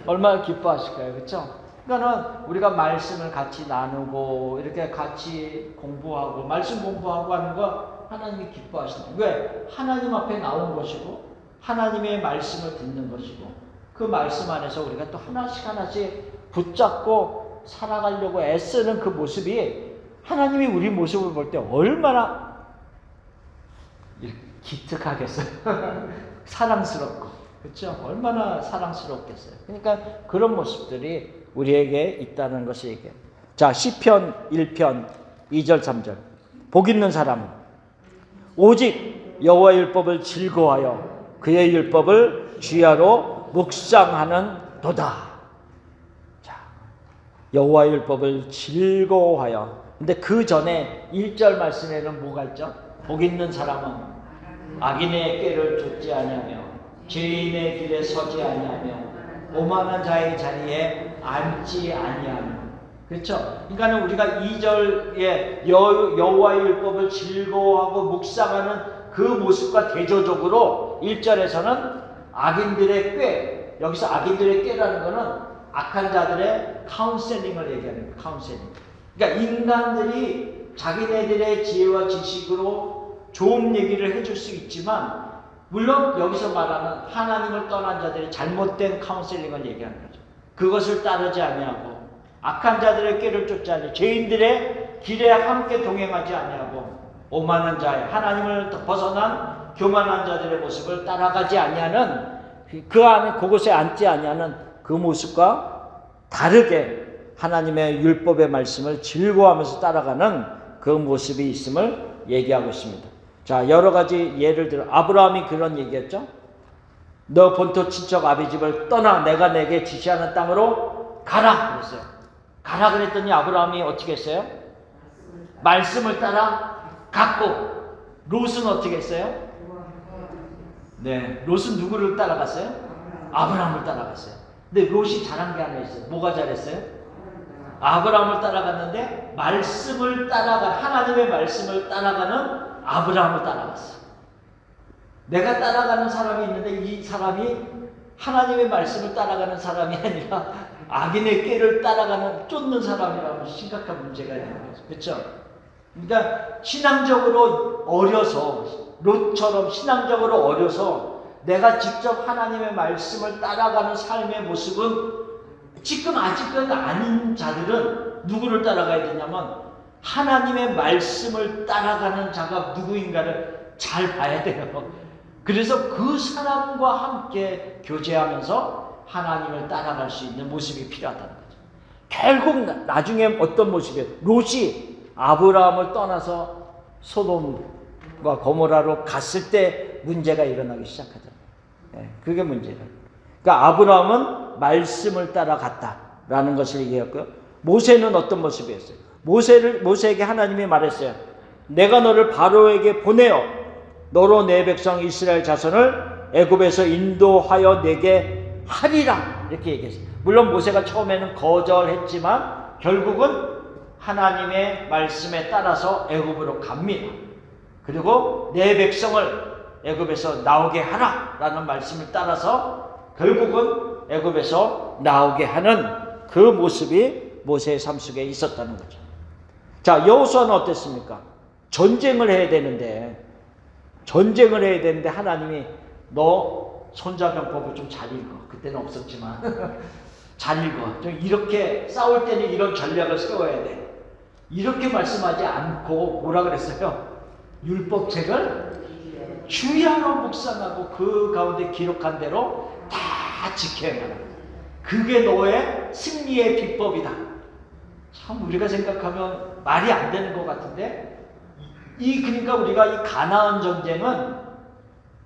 얼마나 기뻐하실까요? 그렇죠? 그러니까는 우리가 말씀을 같이 나누고 이렇게 같이 공부하고 말씀 공부하고 하는 거 하나님이 기뻐하신다. 왜? 하나님 앞에 나온 것이고
하나님의 말씀을 듣는 것이고 그 말씀 안에서 우리가 또 하나씩 붙잡고 살아가려고 애쓰는 그 모습이 하나님이 우리 모습을 볼 때 얼마나 기특하겠어요. 사랑스럽고 그렇죠? 얼마나 사랑스럽겠어요. 그러니까 그런 모습들이 우리에게 있다는 것을 얘기해요. 자, 시편 1편 2절 3절. 복 있는 사람은 오직 여호와의 율법을 즐거워하여 그의 율법을 주야로 묵상하는 도다. 자, 여호와의 율법을 즐거워하여. 근데 그 전에 1절 말씀에는 뭐가 있죠? 복 있는 사람은 악인의 꾀를 좇지 아니하며 죄인의 길에 서지 아니하며 오만한 자의 자리에 앉지 아니하며. 그렇죠? 그러니까 우리가 2절에 여호와의 율법을 즐거워하고 묵상하는 그 모습과 대조적으로 1절에서는 악인들의 꾀, 여기서 악인들의 꾀라는 것은 악한 자들의 카운셀링을 얘기하는 거예요. 카운셀링. 그러니까 인간들이 자기네들의 지혜와 지식으로 좋은 얘기를 해줄 수 있지만 물론 여기서 말하는 하나님을 떠난 자들의 잘못된 카운셀링을 얘기하는 거죠. 그것을 따르지 아니하고 악한 자들의 꾀를 쫓지 아니하고 죄인들의 길에 함께 동행하지 아니하고 오만한 자의 하나님을 벗어난 교만한 자들의 모습을 따라가지 아니하는 그 안에 그곳에 앉지 아니하는 그 모습과 다르게 하나님의 율법의 말씀을 즐거워하면서 따라가는 그 모습이 있음을 얘기하고 있습니다. 자, 여러 가지 예를 들어 아브라함이 그런 얘기했죠. 너 본토 친척 아비 집을 떠나 내가 내게 지시하는 땅으로 가라 그랬어요. 가라 그랬더니 아브라함이 어떻게 했어요? 말씀을 따라 갔고. 롯은 어떻게 했어요? 네, 롯은 누구를 따라갔어요? 아브라함을 따라갔어요. 근데 롯이 잘한 게 하나 있어요. 뭐가 잘했어요? 아브라함을 따라갔는데 말씀을 따라가 하나님의 말씀을 따라가는 아브라함을 따라갔어. 내가 따라가는 사람이 있는데 이 사람이 하나님의 말씀을 따라가는 사람이 아니라 악인의 꾀를 따라가는 쫓는 사람이라면 심각한 문제가 있는 거죠. 그렇죠? 그러니까 신앙적으로 어려서 롯처럼 신앙적으로 어려서 내가 직접 하나님의 말씀을 따라가는 삶의 모습은 지금 아직은 아닌 자들은 누구를 따라가야 되냐면 하나님의 말씀을 따라가는 자가 누구인가를 잘 봐야 돼요. 그래서 그 사람과 함께 교제하면서 하나님을 따라갈 수 있는 모습이 필요하다는 거죠. 결국 나중에 어떤 모습이에요? 롯이 아브라함을 떠나서 소돔과 고모라로 갔을 때 문제가 일어나기 시작하잖아요. 네, 그게 문제예요. 그러니까 아브라함은 말씀을 따라갔다라는 것을 얘기했고요. 모세는 어떤 모습이었어요? 모세에게 하나님이 말했어요. 내가 너를 바로에게 보내어 너로 내 백성 이스라엘 자손을 애굽에서 인도하여 내게 하리라 이렇게 얘기했어요. 물론 모세가 처음에는 거절했지만 결국은 하나님의 말씀에 따라서 애굽으로 갑니다. 그리고 내 백성을 애굽에서 나오게 하라라는 말씀을 따라서 결국은 애굽에서 나오게 하는 그 모습이 모세의 삶 속에 있었다는 거죠. 자, 여호수아는 어땠습니까? 전쟁을 해야 되는데 하나님이 너 손자병법을 좀 잘 읽어. 그때는 없었지만 잘 읽어. 좀 이렇게 싸울 때는 이런 전략을 세워야 돼. 이렇게 말씀하지 않고 뭐라 그랬어요? 율법책을 주야로 묵상하고 그 가운데 기록한 대로 다 지켜야 한다. 그게 너의 승리의 비법이다. 참 우리가 생각하면 말이 안 되는 것 같은데 그러니까 우리가 이 가나안 전쟁은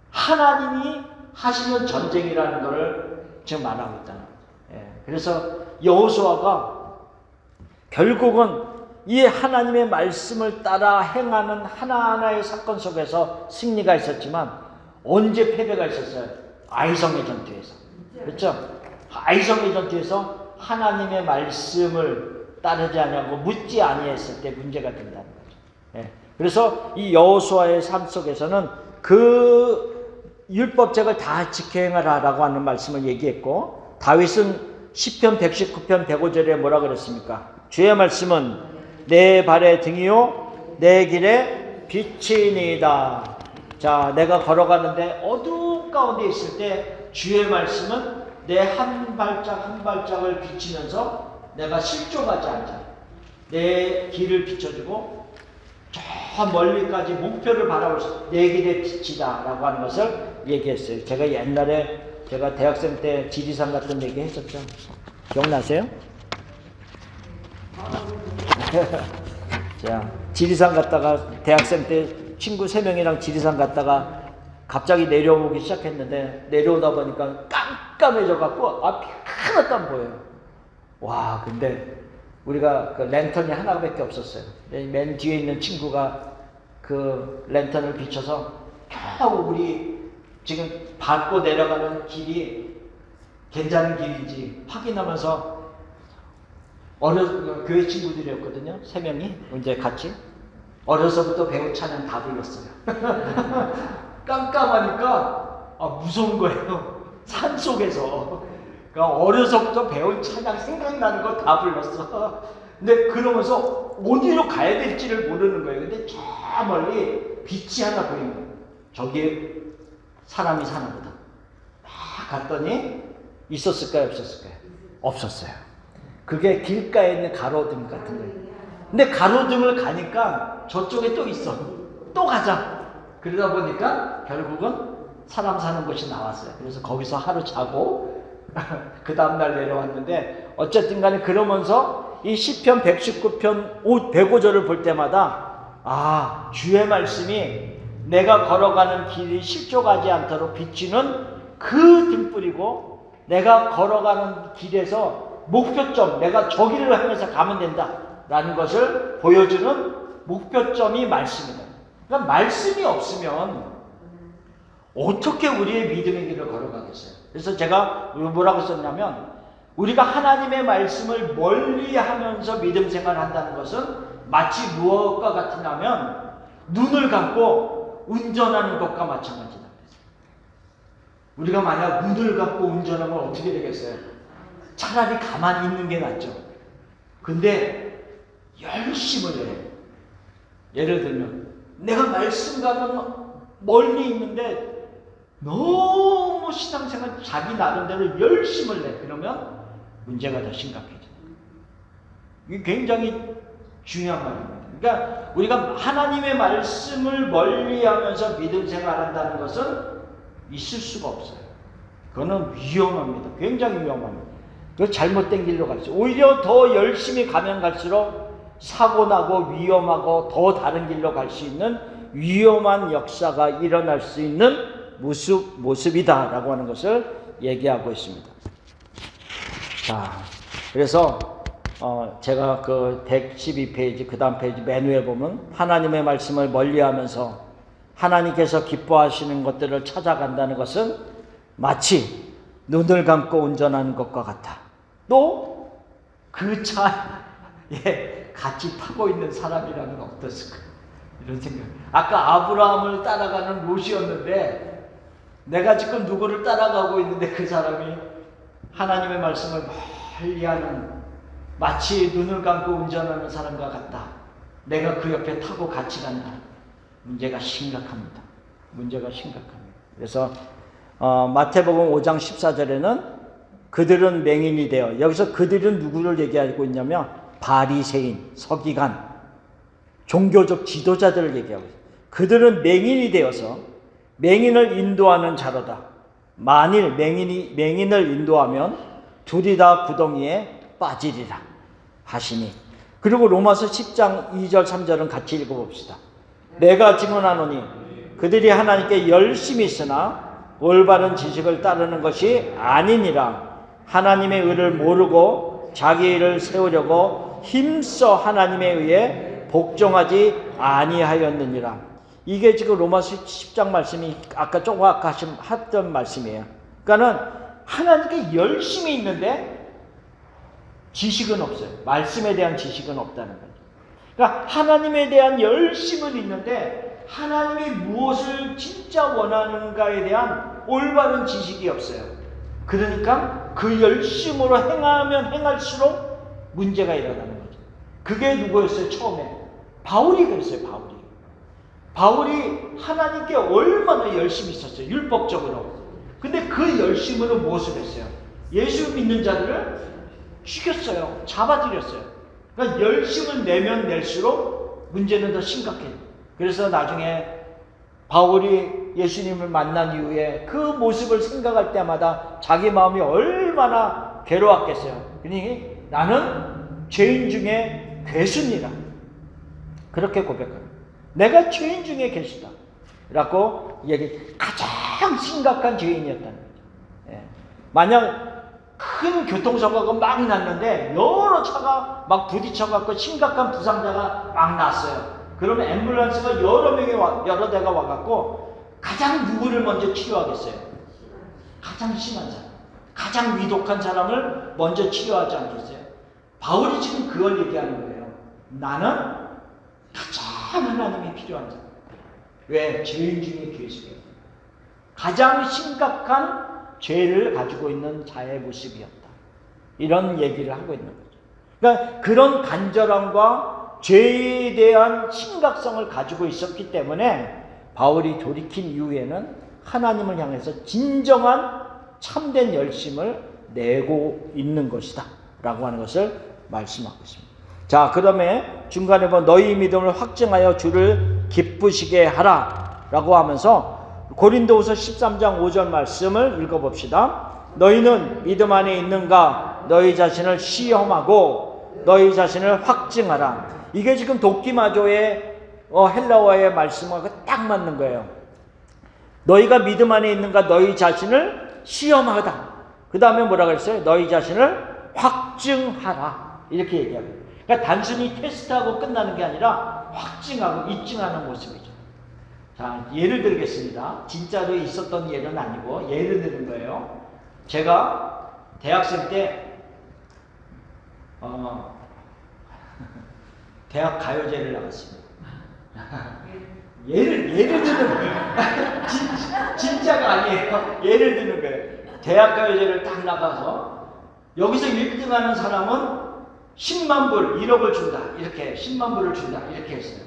하나님이 하시는 전쟁이라는 것을 지금 말하고 있다는 거예요. 예, 그래서 여호수아가 결국은 이 하나님의 말씀을 따라 행하는 하나하나의 사건 속에서 승리가 있었지만 언제 패배가 있었어요? 아이성의 전투에서. 그렇죠? 아이성의 전투에서 하나님의 말씀을 따르지 아니하고 묻지 아니했을 때 문제가 된다는 거죠. 예. 그래서 이 여호수아의 삶 속에서는 그 율법책을 다 지켜 행하라라고 하는 말씀을 얘기했고, 다윗은 시편 119편 105절에 뭐라 그랬습니까? 주의 말씀은 내 발의 등이요 내 길에 빛이니이다. 자, 내가 걸어가는데
가운데 있을 때 주의 말씀은 내 한 발짝 한 발짝을 비치면서 내가 실족하지 않자. 내 길을 비춰주고 저 멀리까지 목표를 바라볼 수 내 길의 빛이다 라고 하는 것을 얘기했어요. 제가 옛날에 제가 대학생 때 지리산 같은 얘기 했었죠. 기억나세요? 자, 지리산 갔다가 대학생 때 친구 3명이랑 지리산 갔다가 갑자기 내려오기 시작했는데 내려오다 보니까 깜깜해져 갖고 앞이 하나도 안 보여요. 와, 근데 우리가 그 랜턴이 하나밖에 없었어요. 맨 뒤에 있는 친구가 그 랜턴을 비춰서 겨우 우리 지금 밟고 내려가는 길이 괜찮은 길인지 확인하면서 교회 친구들이었거든요. 3명이 이제 같이 어려서부터 배운 찬양 다 불렀어요. 깜깜하니까 무서운 거예요. 산 속에서. 그러니까 어려서부터 배운 찬양 생각나는 거 다 불렀어. 근데 그러면서 어디로 가야 될지를 모르는 거예요. 근데 저 멀리 빛이 하나 보이는 거예요. 저기에 사람이 사나 보다. 막 갔더니 있었을까요? 없었을까요? 없었어요. 그게 길가에 있는 가로등 같은 거예요. 근데 가로등을 가니까 저쪽에 또 있어. 또 가자. 그러다 보니까 결국은 사람 사는 곳이 나왔어요. 그래서 거기서 하루 자고 그 다음날 내려왔는데 어쨌든 간에 그러면서 이 시편 119편 105절을 볼 때마다 주의 말씀이 내가 걸어가는 길이 실족하지 않도록 비추는 그 등불이고 내가 걸어가는 길에서 목표점 내가 저기를 향해서 가면 된다라는 것을 보여주는 목표점이 말씀이다. 그러니까 말씀이 없으면 어떻게 우리의 믿음의 길을 걸어가겠어요? 그래서 제가 뭐라고 썼냐면 우리가 하나님의 말씀을 멀리하면서 믿음 생활을 한다는 것은 마치 무엇과 같으냐면 눈을 감고 운전하는 것과 마찬가지다. 우리가 만약 눈을 감고 운전하면 어떻게 되겠어요? 차라리 가만히 있는 게 낫죠. 근데 열심을 해요. 예를 들면 내가 말씀과는 멀리 있는데 너무 신앙생활 자기 나름대로 열심을 내. 그러면 문제가 더 심각해져요. 이게 굉장히 중요한 말입니다. 그러니까 우리가 하나님의 말씀을 멀리하면서 믿음 생활한다는 것은 있을 수가 없어요. 그거는 위험합니다. 굉장히 위험합니다. 그 잘못된 길로 갈수록 오히려 더 열심히 가면 갈수록 사고 나고 위험하고 더 다른 길로 갈 수 있는 위험한 역사가 일어날 수 있는 모습이다라고 하는 것을 얘기하고 있습니다. 자, 그래서 제가 그 112페이지 그 다음 페이지 맨 위에 보면 하나님의 말씀을 멀리하면서 하나님께서 기뻐하시는 것들을 찾아간다는 것은 마치 눈을 감고 운전하는 것과 같아. 또 그 차에 같이 타고 있는 사람이라면 어떻을까? 이런 생각. 아까 아브라함을 따라가는 롯이었는데 내가 지금 누구를 따라가고 있는데 그 사람이 하나님의 말씀을 멀리하는 마치 눈을 감고 운전하는 사람과 같다. 내가 그 옆에 타고 같이 간다. 문제가 심각합니다. 문제가 심각합니다. 그래서 마태복음 5장 14절에는 그들은 맹인이 되어, 여기서 그들은 누구를 얘기하고 있냐면 바리새인, 서기관, 종교적 지도자들을 얘기하고 있어요. 그들은 맹인이 되어서 맹인을 인도하는 자로다. 만일 맹인을 인도하면 둘이 다 구덩이에 빠지리라 하시니. 그리고 로마서 10장 2절 3절은 같이 읽어봅시다. 내가 증언하노니 그들이 하나님께 열심히 있으나 올바른 지식을 따르는 것이 아니니라. 하나님의 의를 모르고 자기 일을 세우려고 힘써 하나님에 의해 복종하지 아니하였느니라. 이게 지금 로마서 10장 말씀이 아까 조금 했던 말씀이에요. 그러니까는 하나님께 열심히 있는데 지식은 없어요. 말씀에 대한 지식은 없다는 거죠. 그러니까 하나님에 대한 열심은 있는데 하나님이 무엇을 진짜 원하는가에 대한 올바른 지식이 없어요. 그러니까 그 열심으로 행하면 행할수록 문제가 일어나는 거죠. 그게 누구였어요? 처음에 바울이 그랬어요. 바울이 하나님께 얼마나 열심히 있었어요. 율법적으로
근데 그 열심으로 무엇을 했어요? 예수 믿는 자들을 죽였어요. 잡아들였어요. 그러니까 열심을 내면 낼수록 문제는 더 심각해요. 그래서 나중에 바울이 예수님을 만난 이후에 그 모습을 생각할 때마다 자기 마음이 얼마나 괴로웠겠어요. 그러니 나는 죄인 중에 괴수니라. 그렇게 고백합니다. 내가 죄인 중에 괴수다. 라고 가장 심각한 죄인이었다는 거죠. 예. 만약 큰 교통사고가 막 났는데 여러 차가 막 부딪혀갖고 심각한 부상자가 막 났어요. 그러면 앰뷸런스가 여러 대가 와갖고 가장 누구를 먼저 치료하겠어요? 가장 심한 사람, 가장 위독한 사람을 먼저 치료하지 않겠어요? 바울이 지금 그걸 얘기하는 거예요. 나는 가장 하나님이 필요한 사람. 왜? 죄인 중에 괴수예요. 가장 심각한 죄를 가지고 있는 자의 모습이었다. 이런 얘기를 하고 있는 거죠. 그러니까 그런 간절함과 죄에 대한 심각성을 가지고 있었기 때문에 바울이 돌이킨 이후에는 하나님을 향해서 진정한 참된 열심을 내고 있는 것이다 라고 하는 것을 말씀하고 있습니다. 자, 그 다음에 중간에 너희 믿음을 확증하여 주를 기쁘시게 하라 라고 하면서 고린도후서 13장 5절 말씀을 읽어봅시다. 너희는 믿음 안에 있는가? 너희 자신을 시험하고 너희 자신을 확증하라. 이게 지금 도키마조의 헬라어의 말씀하고 딱 맞는 거예요. 너희가 믿음 안에 있는가? 너희 자신을 시험하다. 그 다음에 뭐라고 했어요? 너희 자신을 확증하라. 이렇게 얘기합니다. 그러니까 단순히 테스트하고 끝나는 게 아니라 확증하고 입증하는 모습이죠. 자, 예를 들겠습니다. 진짜로 있었던 예는 아니고 예를 드는 거예요. 제가 대학생 때 대학 가요제를 나갔습니다. 예를 드는 거예요. 진짜가 아니에요. 예를 드는 거예요. 대학 가요제를 딱 나가서 여기서 1등 하는 사람은 10만 불, 1억을 준다. 이렇게 10만 불을 준다. 이렇게 했어요.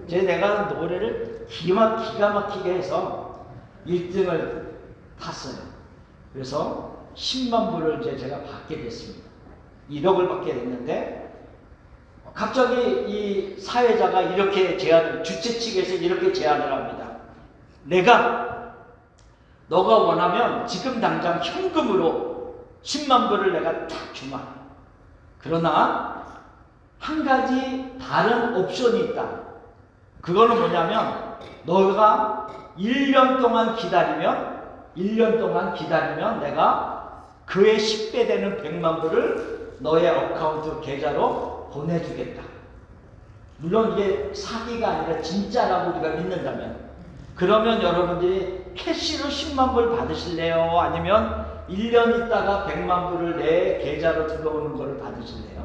내가 노래를 기가 막히게 해서 1등을 탔어요. 그래서 10만 불을 제가 받게 됐습니다. 1억을 받게 됐는데 갑자기 이 사회자가 이렇게 주최 측에서 이렇게 제안을 합니다. 너가 원하면 지금 당장 현금으로 10만 불을 내가 딱 주마. 그러나 한 가지 다른 옵션이 있다. 그거는 뭐냐면 너가 1년 동안 기다리면 내가 그의 10배 되는 100만 불을 너의 어카운트 계좌로 보내주겠다. 물론 이게 사기가 아니라 진짜라고 우리가 믿는다면, 그러면 여러분들이 캐시로 10만 불 받으실래요? 아니면 1년 있다가 100만 불을 내 계좌로 들어오는 걸 받으실래요?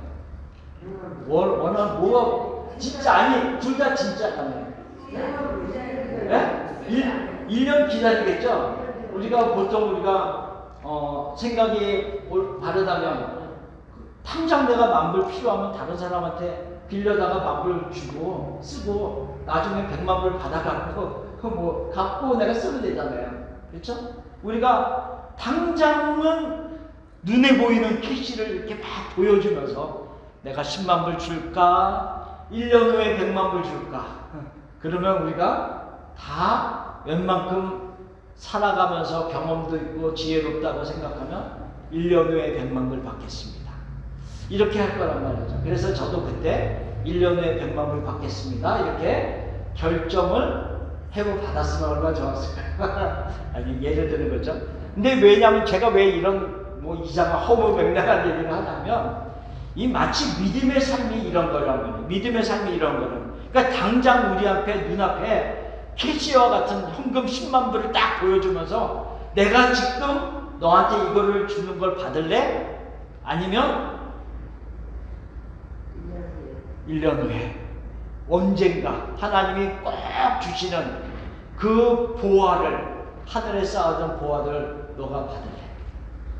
뭐가 진짜 아니 둘 다 진짜라며. 네? 1년 기다리겠죠? 보통 생각이 바르다면 당장 내가 만불 필요하면 다른 사람한테 빌려다가 만불 주고 쓰고 나중에 100만 불 받아갖고 갚고 내가 쓰면 되잖아요. 그렇죠? 우리가 당장은 눈에 보이는 캐시를 이렇게 막 보여주면서 내가 10만 불 줄까? 1년 후에 100만 불 줄까? 그러면 우리가 다 웬만큼 살아가면서 경험도 있고 지혜롭다고 생각하면 1년 후에 100만 불 받겠습니다. 이렇게 할 거란 말이죠. 그래서 저도 그때 1년 후에 100만 불 받겠습니다. 이렇게 결정을 해고 받았으면 얼마나 좋았을까요? 아니, 예를 드는 거죠. 근데 왜냐하면 제가 왜 이런 이상한 허무맹랑한 얘기를 하냐면 이 마치 믿음의 삶이 이런 거란 말이에요. 믿음의 삶이 이런 거는. 그러니까 당장 우리 앞에 눈앞에 캐시와 같은 현금 10만 불을 딱 보여주면서 내가 지금 너한테 이거를 주는 걸 받을래? 아니면 1년 후에 언젠가 하나님이 꼭 주시는 그 보화를, 하늘에 쌓아둔 보화를 너가 받을래?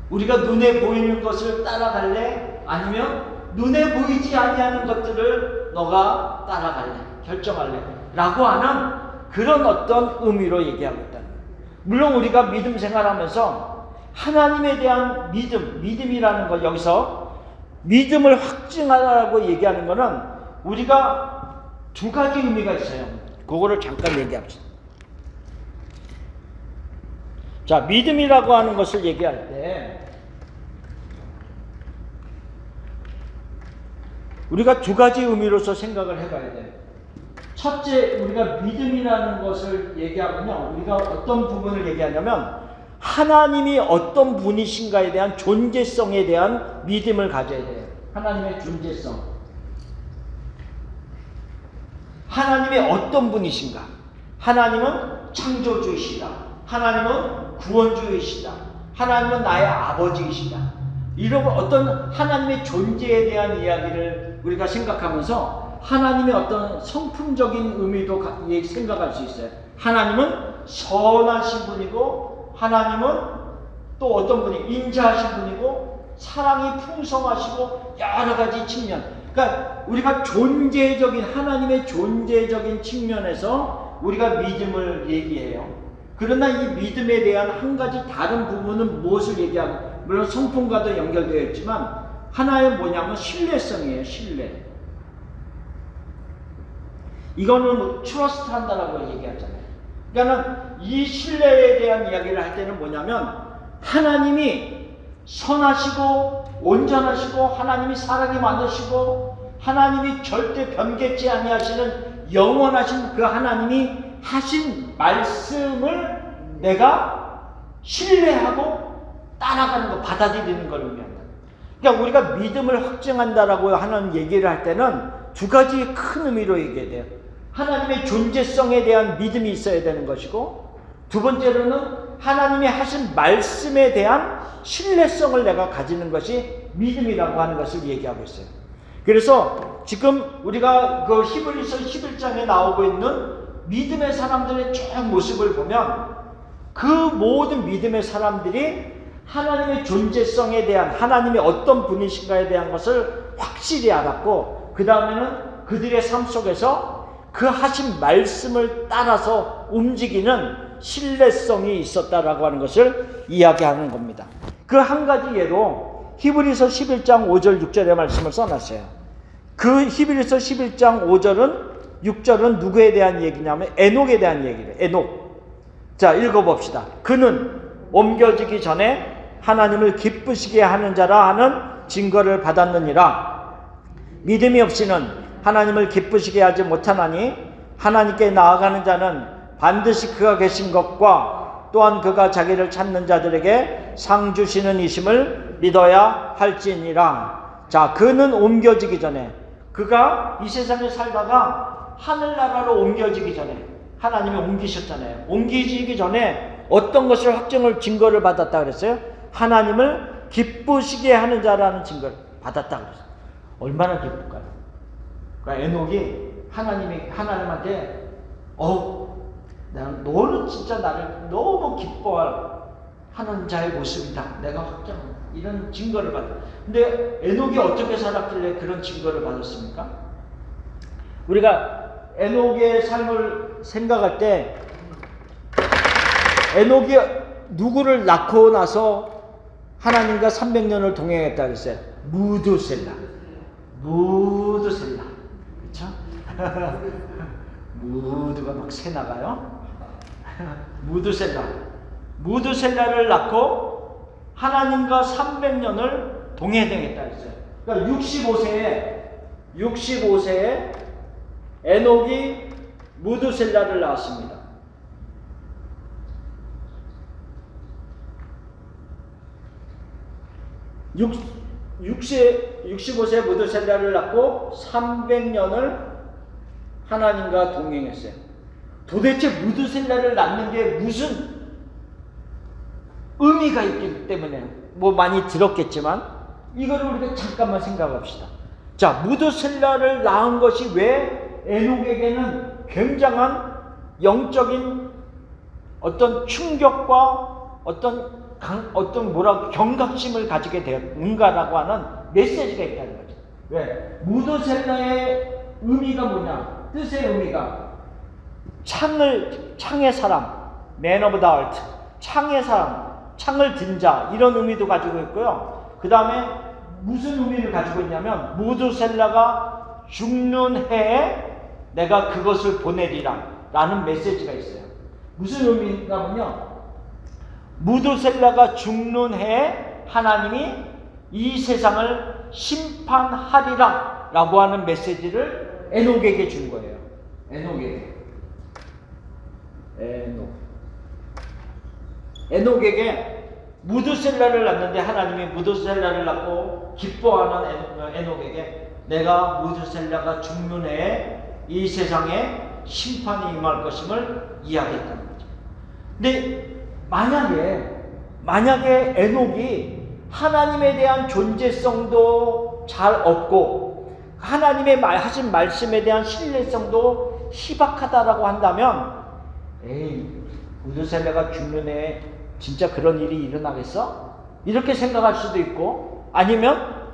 우리가 눈에 보이는 것을 따라갈래? 아니면 눈에 보이지 아니하는 것들을 너가 따라갈래? 결정할래? 라고 하는 그런 어떤 의미로 얘기하고 있다는 거예요.
물론 우리가 믿음 생활하면서 하나님에 대한 믿음이라는 것, 여기서 믿음을 확증하라고 얘기하는 것은 우리가 두 가지 의미가 있어요. 그거를 잠깐 얘기합시다. 자, 믿음이라고 하는 것을 얘기할 때 우리가 두 가지 의미로서 생각을 해봐야 돼요. 첫째, 우리가 믿음이라는 것을 얘기하면요, 우리가 어떤 부분을 얘기하냐면 하나님이 어떤 분이신가에 대한 존재성에 대한 믿음을 가져야 돼요. 하나님의 존재성. 하나님이 어떤 분이신가? 하나님은 창조주이시다. 하나님은 구원주이시다. 하나님은 나의 아버지이시다. 이런 어떤 하나님의 존재에 대한 이야기를 우리가 생각하면서 하나님의 어떤 성품적인 의미도 생각할 수 있어요. 하나님은 선하신 분이고, 하나님은 또 어떤 분이 인자하신 분이고, 사랑이 풍성하시고, 여러 가지 측면. 그러니까 우리가 하나님의 존재적인 측면에서 우리가 믿음을 얘기해요. 그러나 이 믿음에 대한 한 가지 다른 부분은 무엇을 얘기하고, 물론 성품과도 연결되어 있지만 하나의 뭐냐면 신뢰성이에요. 신뢰. 이거는 트러스트 한다라고 얘기하잖아요. 그러니까 이 신뢰에 대한 이야기를 할 때는 뭐냐면 하나님이 선하시고 온전하시고 하나님이 사랑이 많으시고 하나님이 절대 변개치 아니하시는 영원하신 그 하나님이 하신 말씀을 내가 신뢰하고 따라가는 거, 받아들이는 걸 의미한다. 그러니까 우리가 믿음을 확증한다라고 하는 얘기를 할 때는 두 가지 큰 의미로 얘기해야 돼요. 하나님의 존재성에 대한 믿음이 있어야 되는 것이고, 두 번째로는 하나님이 하신 말씀에 대한 신뢰성을 내가 가지는 것이 믿음이라고 하는 것을 얘기하고 있어요. 그래서 지금 우리가 그 히브리서 11장에 나오고 있는 믿음의 사람들의 쭉 모습을 보면 그 모든 믿음의 사람들이 하나님의 존재성에 대한, 하나님이 어떤 분이신가에 대한 것을 확실히 알았고, 그 다음에는 그들의 삶 속에서 그 하신 말씀을 따라서 움직이는 신뢰성이 있었다라고 하는 것을 이야기하는 겁니다. 그 한 가지 예로 히브리서 11장 5절 6절의 말씀을 써놨어요. 그 히브리서 11장 5절은 6절은 누구에 대한 얘기냐면 에녹에 대한 얘기예요. 에녹. 자, 읽어봅시다. 그는 옮겨지기 전에 하나님을 기쁘시게 하는 자라 하는 증거를 받았느니라. 믿음이 없이는 하나님을 기쁘시게 하지 못하나니 하나님께 나아가는 자는 반드시 그가 계신 것과 또한 그가 자기를 찾는 자들에게 상 주시는 이심을 믿어야 할지니라. 자, 그는 옮겨지기 전에, 그가 이 세상에 살다가 하늘나라로 옮겨지기 전에, 하나님이 옮기셨잖아요. 옮기시기 전에 어떤 것을 확증을 증거를 받았다 그랬어요? 하나님을 기쁘시게 하는 자라는 증거를 받았다 그랬어요. 얼마나 기쁠까요? 그러니까 에녹이 하나님한테 너는 진짜 나를 너무 기뻐하는 자의 모습이다. 내가 확정한 이런 증거를 받아. 근데 에녹이 어떻게 살았길래 그런 증거를 받았습니까? 우리가 에녹의 삶을 생각할 때 에녹이 누구를 낳고 나서 하나님과 300년을 동행했다 그랬어요? 무드셀라. 그렇죠? 무드가 막 새 나가요. 무드셀라를 낳고 하나님과 300년을 동행했다 그랬어요. 그러니까 65세에 에녹이 무드셀라를 낳았습니다. 65세 무드셀라를 낳고 300년을 하나님과 동행했어요. 도대체 무드셀라를 낳는 게 무슨 의미가 있기 때문에 뭐 많이 들었겠지만 이거를 우리가 잠깐만 생각합시다. 자, 무드셀라를 낳은 것이 왜 에녹에게는 굉장한 영적인 어떤 충격과 어떤 경각심을 가지게 되었는가라고 하는 메시지가 있다는 거죠. 왜? 무드셀라의 의미가 뭐냐? 뜻의 의미가 창의 사람, man of the earth,
창의 사람, 창을 든 자 이런 의미도 가지고 있고요. 그 다음에 무슨 의미를 가지고 있냐면 무드셀라가 죽는 해에 내가 그것을 보내리라 라는 메시지가 있어요. 무슨 의미냐면요, 무드셀라가 죽는 해에 하나님이 이 세상을 심판하리라 라고 하는 메시지를 에녹에게 준 거예요. 에녹에게 무드셀라를 낳는데 하나님이 무드셀라를 낳고 기뻐하는 에녹에게 내가 무드셀라가 죽는 해에 이 세상에 심판이 임할 것임을 이야기했다는 거죠. 근데 만약에 에녹이 하나님에 대한 존재성도 잘 없고 하나님의 하신 말씀에 대한 신뢰성도 희박하다라고 한다면 무드셀라가 죽는 해에 진짜 그런 일이 일어나겠어? 이렇게 생각할 수도 있고, 아니면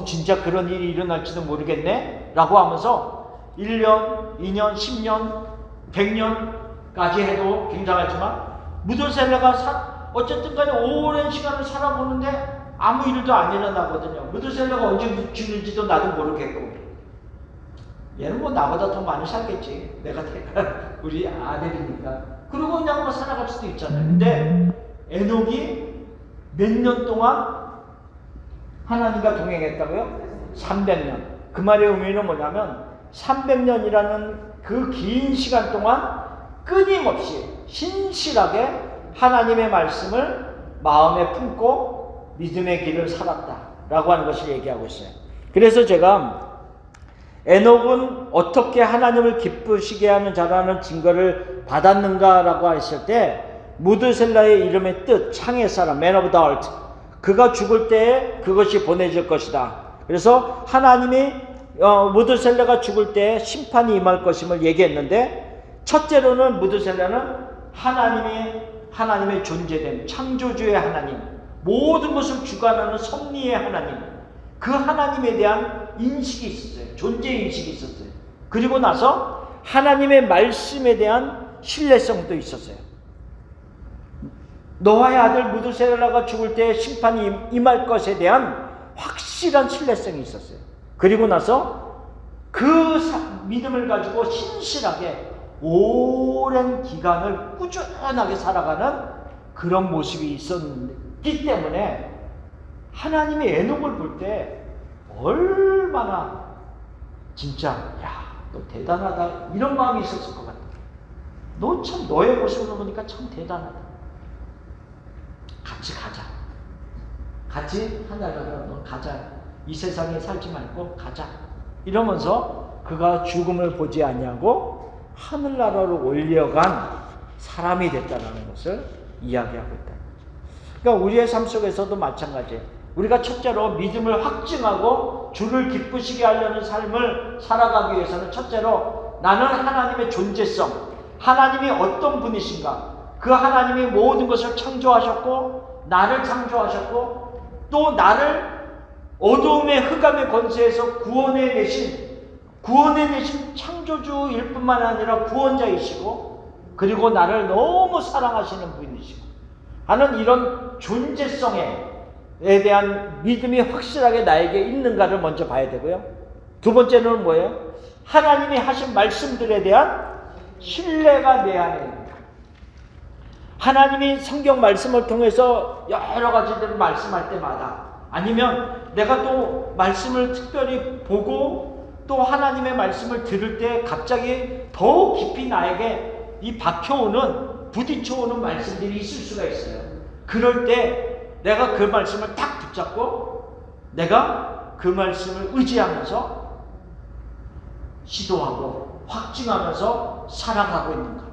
진짜 그런 일이 일어날지도 모르겠네 라고 하면서 1년, 2년, 10년, 100년까지 해도 굉장하지만 무드셀라가 어쨌든 간에 오랜 시간을 살아보는데 아무 일도 안 일어나거든요. 무드셀라가 언제 죽는지도 나도 모르겠고, 얘는 뭐 나보다 더 많이 살겠지, 내가 우리 아들이니까. 그리고 그냥 살아갈 수도 있잖아요. 근데 에녹이 몇 년 동안 하나님과 동행했다고요? 300년. 그 말의 의미는 뭐냐면 300년이라는 그 긴 시간 동안 끊임없이 신실하게 하나님의 말씀을 마음에 품고 믿음의 길을 살았다라고 하는 것을 얘기하고 있어요. 그래서 제가 에녹은 어떻게 하나님을 기쁘시게 하는 자라는 증거를 받았는가라고 했을 때, 무드셀라의 이름의 뜻, 창의 사람, Man of the Earth, 그가 죽을 때에 그것이 보내질 것이다. 그래서 하나님이 무드셀라가 죽을 때에 심판이 임할 것임을 얘기했는데, 첫째로는 무드셀라는 하나님의 존재됨, 창조주의 하나님, 모든 것을 주관하는 섭리의 하나님, 그 하나님에 대한 인식이 있었어요. 존재인식이 있었어요. 그리고 나서 하나님의 말씀에 대한 신뢰성도 있었어요. 노아의 아들 무드셀라가 죽을 때 심판이 임할 것에 대한 확실한 신뢰성이 있었어요. 그리고 나서 그 믿음을 가지고 신실하게 오랜 기간을 꾸준하게 살아가는 그런 모습이 있었기 때문에 하나님이 에녹을 볼 때 얼마나 진짜 너 대단하다 이런 마음이 있었을 것 같아. 너 참 너의 모습을 보니까 참 대단하다. 같이 가자. 같이 하나라도 너 가자. 이 세상에 살지 말고 가자. 이러면서 그가 죽음을 보지 아니하고 하늘나라로 올려간 사람이 됐다는 것을 이야기하고 있다. 그러니까 우리의 삶 속에서도 마찬가지예요. 우리가 첫째로 믿음을 확증하고 주를 기쁘시게 하려는 삶을 살아가기 위해서는 첫째로 나는 하나님의 존재성, 하나님이 어떤 분이신가, 그 하나님이 모든 것을 창조하셨고 나를 창조하셨고 또 나를 어두움의 흑암의 권세에서 구원해내신 창조주일 뿐만 아니라 구원자이시고 그리고 나를 너무 사랑하시는 분이시고 하는 이런 존재성에 대한 믿음이 확실하게 나에게 있는가를 먼저 봐야 되고요. 두 번째는 뭐예요? 하나님이 하신 말씀들에 대한 신뢰가 내 안에 있는 거예요. 하나님이 성경 말씀을 통해서 여러 가지들을 말씀할 때마다 아니면 내가 또 말씀을 특별히 보고 또 하나님의 말씀을 들을 때 갑자기 더 깊이 나에게 이 박혀오는 부딪혀오는 말씀들이 있을 수가 있어요. 그럴 때 내가 그 말씀을 딱 붙잡고 내가 그 말씀을 의지하면서 시도하고 확증하면서 살아가고 있는 것.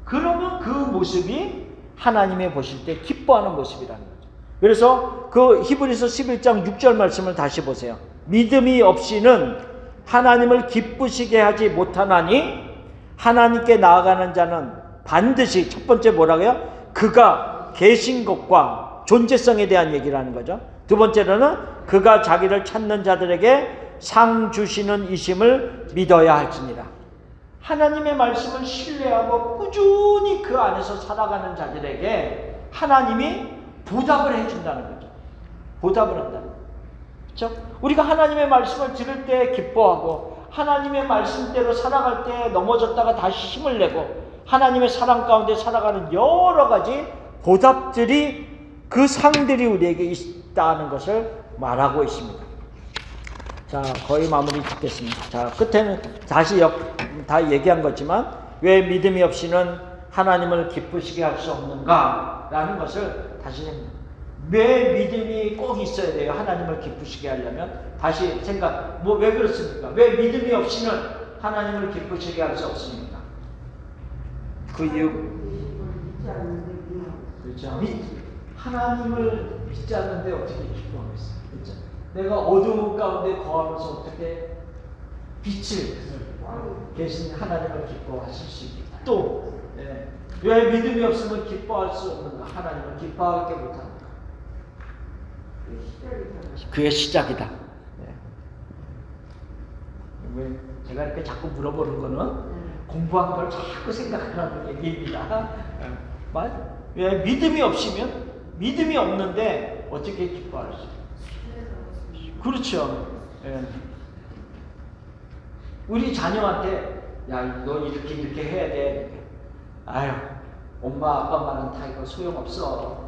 그러면 그 모습이 하나님이 보실 때 기뻐하는 모습이라는 거죠. 그래서 그 히브리서 11장 6절 말씀을 다시 보세요. 믿음이 없이는 하나님을 기쁘시게 하지 못하나니 하나님께 나아가는 자는 반드시 첫 번째 뭐라고요? 그가 계신 것과 존재성에 대한 얘기를 하는 거죠. 두 번째로는 그가 자기를 찾는 자들에게 상 주시는 이심을 믿어야 할지니라. 하나님의 말씀을 신뢰하고 꾸준히 그 안에서 살아가는 자들에게 하나님이 보답을 해준다는 거죠. 보답을 한다는 거죠. 그렇죠? 우리가 하나님의 말씀을 들을 때 기뻐하고 하나님의 말씀대로 살아갈 때 넘어졌다가 다시 힘을 내고 하나님의 사랑 가운데 살아가는 여러 가지 보답들이 그 상들이 우리에게 있다는 것을 말하고 있습니다. 자, 거의 마무리 짓겠습니다. 자, 끝에는 다시 다 얘기한 거지만 왜 믿음이 없이는 하나님을 기쁘시게 할 수 없는가? 라는 것을 다시 왜 믿음이 꼭 있어야 돼요? 하나님을 기쁘시게 하려면 다시 생각, 왜 그렇습니까? 왜 믿음이 없이는 하나님을 기쁘시게 할 수 없습니까? 그 이유, 그렇죠? 하나님을 믿지 않는데 어떻게 기뻐하겠어요? 그렇죠? 내가 어두운 가운데 거하면서 어떻게 빛을 계신 하나님을 기뻐하실 수 있겠다. 또 왜 믿음이 없으면 기뻐할 수 없는가? 하나님을 기뻐하게 못하는가? 그의 시작이다. 왜 제가 이렇게 자꾸 물어보는 거는 공부한 걸 자꾸 생각하는 얘기입니다. 왜 믿음이 없으면 믿음이 없는데 어떻게 기뻐할 수 있어요? 그렇죠. 우리 자녀한테 야, 너 이렇게 해야 돼. 아유, 엄마 아빠 말은 다 이거 소용없어.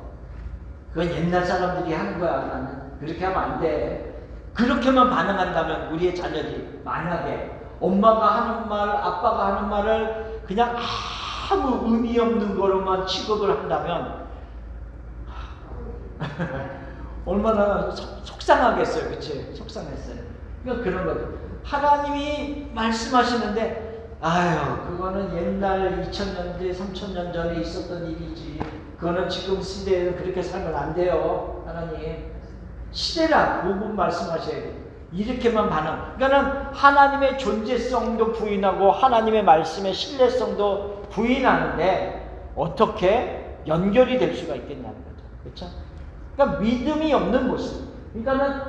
그건 옛날 사람들이 하는 거야. 나는 그렇게 하면 안 돼. 그렇게만 반응한다면 우리의 자녀들이 만약에 엄마가 하는 말, 아빠가 하는 말을 그냥 아무 의미 없는 거로만 취급을 한다면 얼마나 속상하겠어요. 그치? 속상했어요. 그러니까 그런 거죠. 하나님이 말씀하시는데 아유, 그거는 옛날 2000년대, 3000년 전에 있었던 일이지. 그거는 지금 시대에는 그렇게 살면 안 돼요. 하나님. 시대라 복음 말씀하셔야 돼요. 이렇게만 반응. 그러니까는 하나님의 존재성도 부인하고 하나님의 말씀의 신뢰성도 부인하는데 어떻게 연결이 될 수가 있겠냐는 거죠. 그렇죠? 그러니까 믿음이 없는 모습. 그러니까는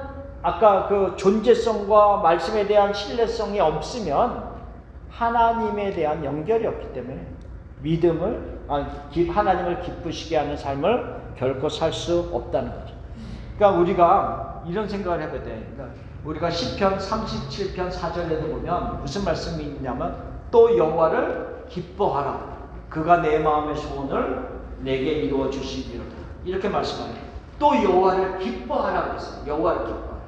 아까 그 존재성과 말씀에 대한 신뢰성이 없으면 하나님에 대한 연결이 없기 때문에 믿음을 하나님을 기쁘시게 하는 삶을 결코 살 수 없다는 거죠. 그러니까 우리가 이런 생각을 해봐야 돼. 그러니까 우리가 시편 37편 4절에도 보면 무슨 말씀이 있냐면 또 여호와를 기뻐하라. 그가 내 마음의 소원을 내게 이루어 주시리로다. 이렇게 말씀하네요. 또 여호와를 기뻐하라고 했어요. 여호와를 기뻐하라.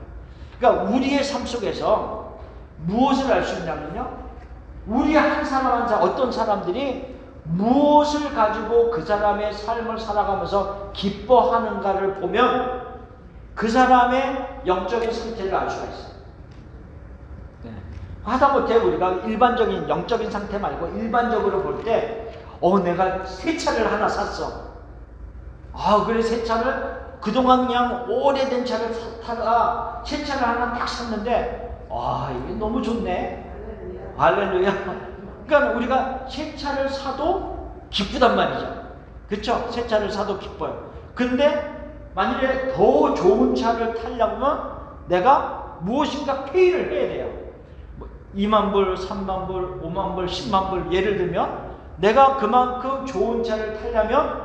그러니까 우리의 삶 속에서 무엇을 알 수 있냐면요. 우리 한 사람 한 사람, 어떤 사람들이 무엇을 가지고 그 사람의 삶을 살아가면서 기뻐하는가를 보면 그 사람의 영적인 상태를 알 수가 있어요. 하다못해 우리가 일반적인 영적인 상태 말고 일반적으로 볼 때, 내가 새 차를 하나 샀어. 그래, 새 차를 그동안 그냥 오래된 차를 타다가 새 차를 하나 딱 샀는데, 이게 너무 좋네. 할렐루야. 그러니까 우리가 새 차를 사도 기쁘단 말이죠. 그렇죠? 새 차를 사도 기뻐요. 근데 만일에 더 좋은 차를 타려면 내가 무엇인가 페이를 해야 돼요. 2만 불, 3만 불, 5만 불, 10만 불 예를 들면 내가 그만큼 좋은 차를 타려면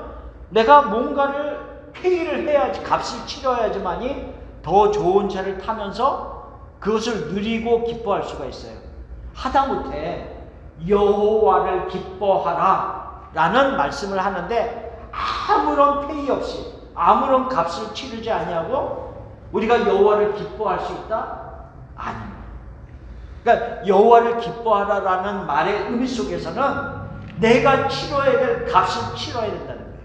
내가 뭔가를 페이를 해야지, 값을 치러야지만이 더 좋은 차를 타면서 그것을 누리고 기뻐할 수가 있어요. 하다못해 여호와를 기뻐하라 라는 말씀을 하는데 아무런 페이 없이 아무런 값을 치르지 아니하고 우리가 여호와를 기뻐할 수 있다? 아닙니다. 그러니까 여호와를 기뻐하라라는 말의 의미 속에서는 내가 치러야 될 값을 치러야 된다는 거예요.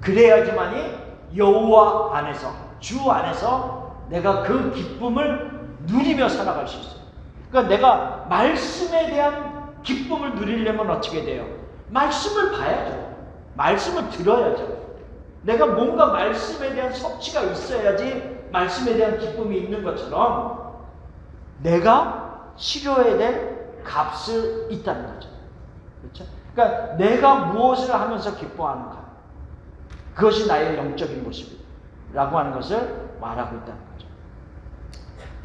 그래야지만이 여호와 안에서, 주 안에서 내가 그 기쁨을 누리며 살아갈 수 있어요. 그러니까 내가 말씀에 대한 기쁨을 누리려면 어떻게 돼요? 말씀을 봐야죠. 말씀을 들어야죠. 내가 뭔가 말씀에 대한 섭취가 있어야지 말씀에 대한 기쁨이 있는 것처럼 내가 치러야 될 값을 있다는 거죠. 그렇죠? 그러니까 내가 무엇을 하면서 기뻐하는가? 그것이 나의 영적인 모습이라고 하는 것을 말하고 있다는 거죠.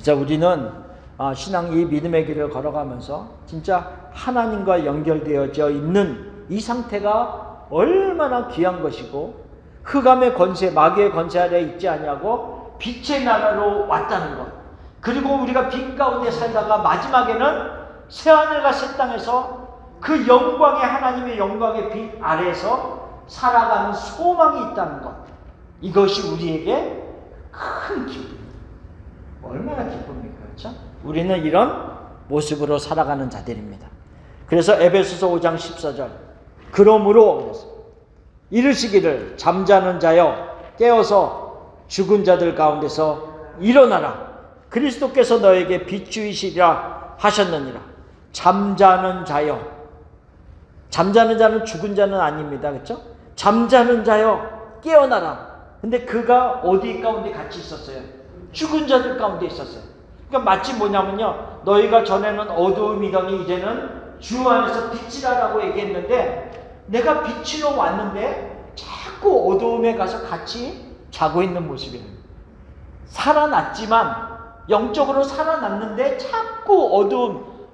자, 우리는 신앙 이 믿음의 길을 걸어가면서 진짜 하나님과 연결되어져 있는 이 상태가 얼마나 귀한 것이고
흑암의 권세, 마귀의 권세 아래 있지 아니하고 빛의 나라로 왔다는 것. 그리고 우리가 빛 가운데 살다가 마지막에는 새하늘과 새 땅에서 그 영광의 하나님의 영광의 빛 아래에서 살아가는 소망이 있다는 것. 이것이 우리에게 큰 기쁨입니다. 얼마나 기쁩니까? 그렇죠? 우리는 이런 모습으로 살아가는 자들입니다. 그래서 에베소서 5장 14절 그러므로 그래서 이르시기를 잠자는 자여 깨어서 죽은 자들 가운데서 일어나라. 그리스도께서 너에게 비추이시리라 하셨느니라. 잠자는 자여. 잠자는 자는 죽은 자는 아닙니다. 그렇죠? 잠자는 자여 깨어나라. 근데 그가 어디 가운데 같이 있었어요? 죽은 자들 가운데 있었어요. 그러니까 마치 뭐냐면요, 너희가 전에는 어두움이더니 이제는 주 안에서 빛이라라고 얘기했는데 내가 빛으로 왔는데 자꾸 어두움에 가서 같이 자고 있는 모습이에요. 살아났지만 영적으로 살아났는데 자꾸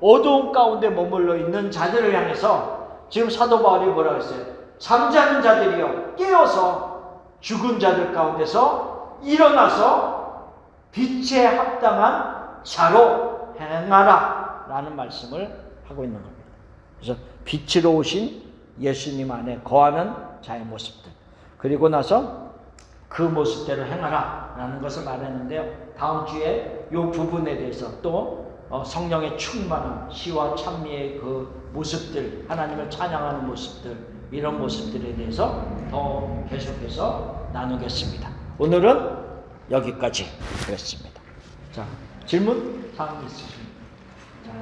어두움 가운데 머물러 있는 자들을 향해서 지금 사도 바울이 뭐라고 했어요? 잠자는 자들이여 깨어서 죽은 자들 가운데서 일어나서 빛에 합당한 자로 행하라 라는 말씀을 하고 있는 겁니다. 그래서 빛으로 오신 예수님 안에 거하는 자의 모습들, 그리고 나서 그 모습대로 행하라 라는 것을 말했는데요, 다음 주에 이 부분에 대해서 또 성령의 충만함, 시와 찬미의 그 모습들, 하나님을 찬양하는 모습들, 이런 모습들에 대해서 더 계속해서 나누겠습니다. 오늘은 여기까지 하겠습니다. 자, 질문 사항이 있으십니까? 자,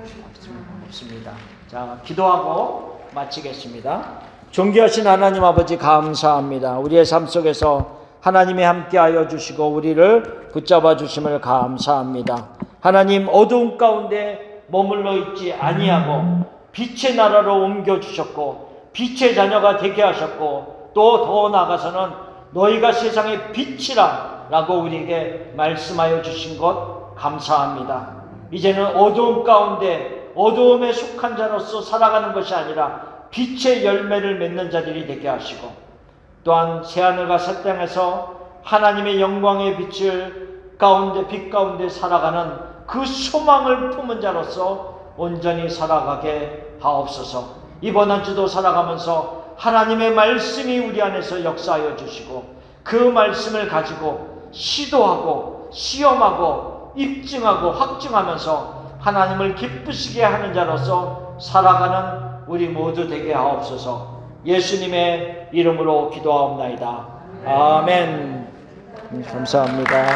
없습니다. 자, 기도하고 마치겠습니다. 존귀하신 하나님 아버지 감사합니다. 우리의 삶 속에서 하나님이 함께하여 주시고 우리를 붙잡아 주심을 감사합니다. 하나님, 어두움 가운데 머물러 있지 아니하고 빛의 나라로 옮겨 주셨고 빛의 자녀가 되게 하셨고 또 더 나아가서는 너희가 세상의 빛이라 라고 우리에게 말씀하여 주신 것 감사합니다. 이제는 어두움 가운데 어두움에 속한 자로서 살아가는 것이 아니라 빛의 열매를 맺는 자들이 되게 하시고, 또한 새하늘과 새 땅에서 하나님의 영광의 빛을 가운데, 빛 가운데 살아가는 그 소망을 품은 자로서 온전히 살아가게 하옵소서. 이번 한 주도 살아가면서 하나님의 말씀이 우리 안에서 역사하여 주시고 그 말씀을 가지고 시도하고 시험하고 입증하고 확증하면서 하나님을 기쁘시게 하는 자로서 살아가는 우리 모두 되게 하옵소서. 예수님의 이름으로 기도하옵나이다. 아멘. 감사합니다.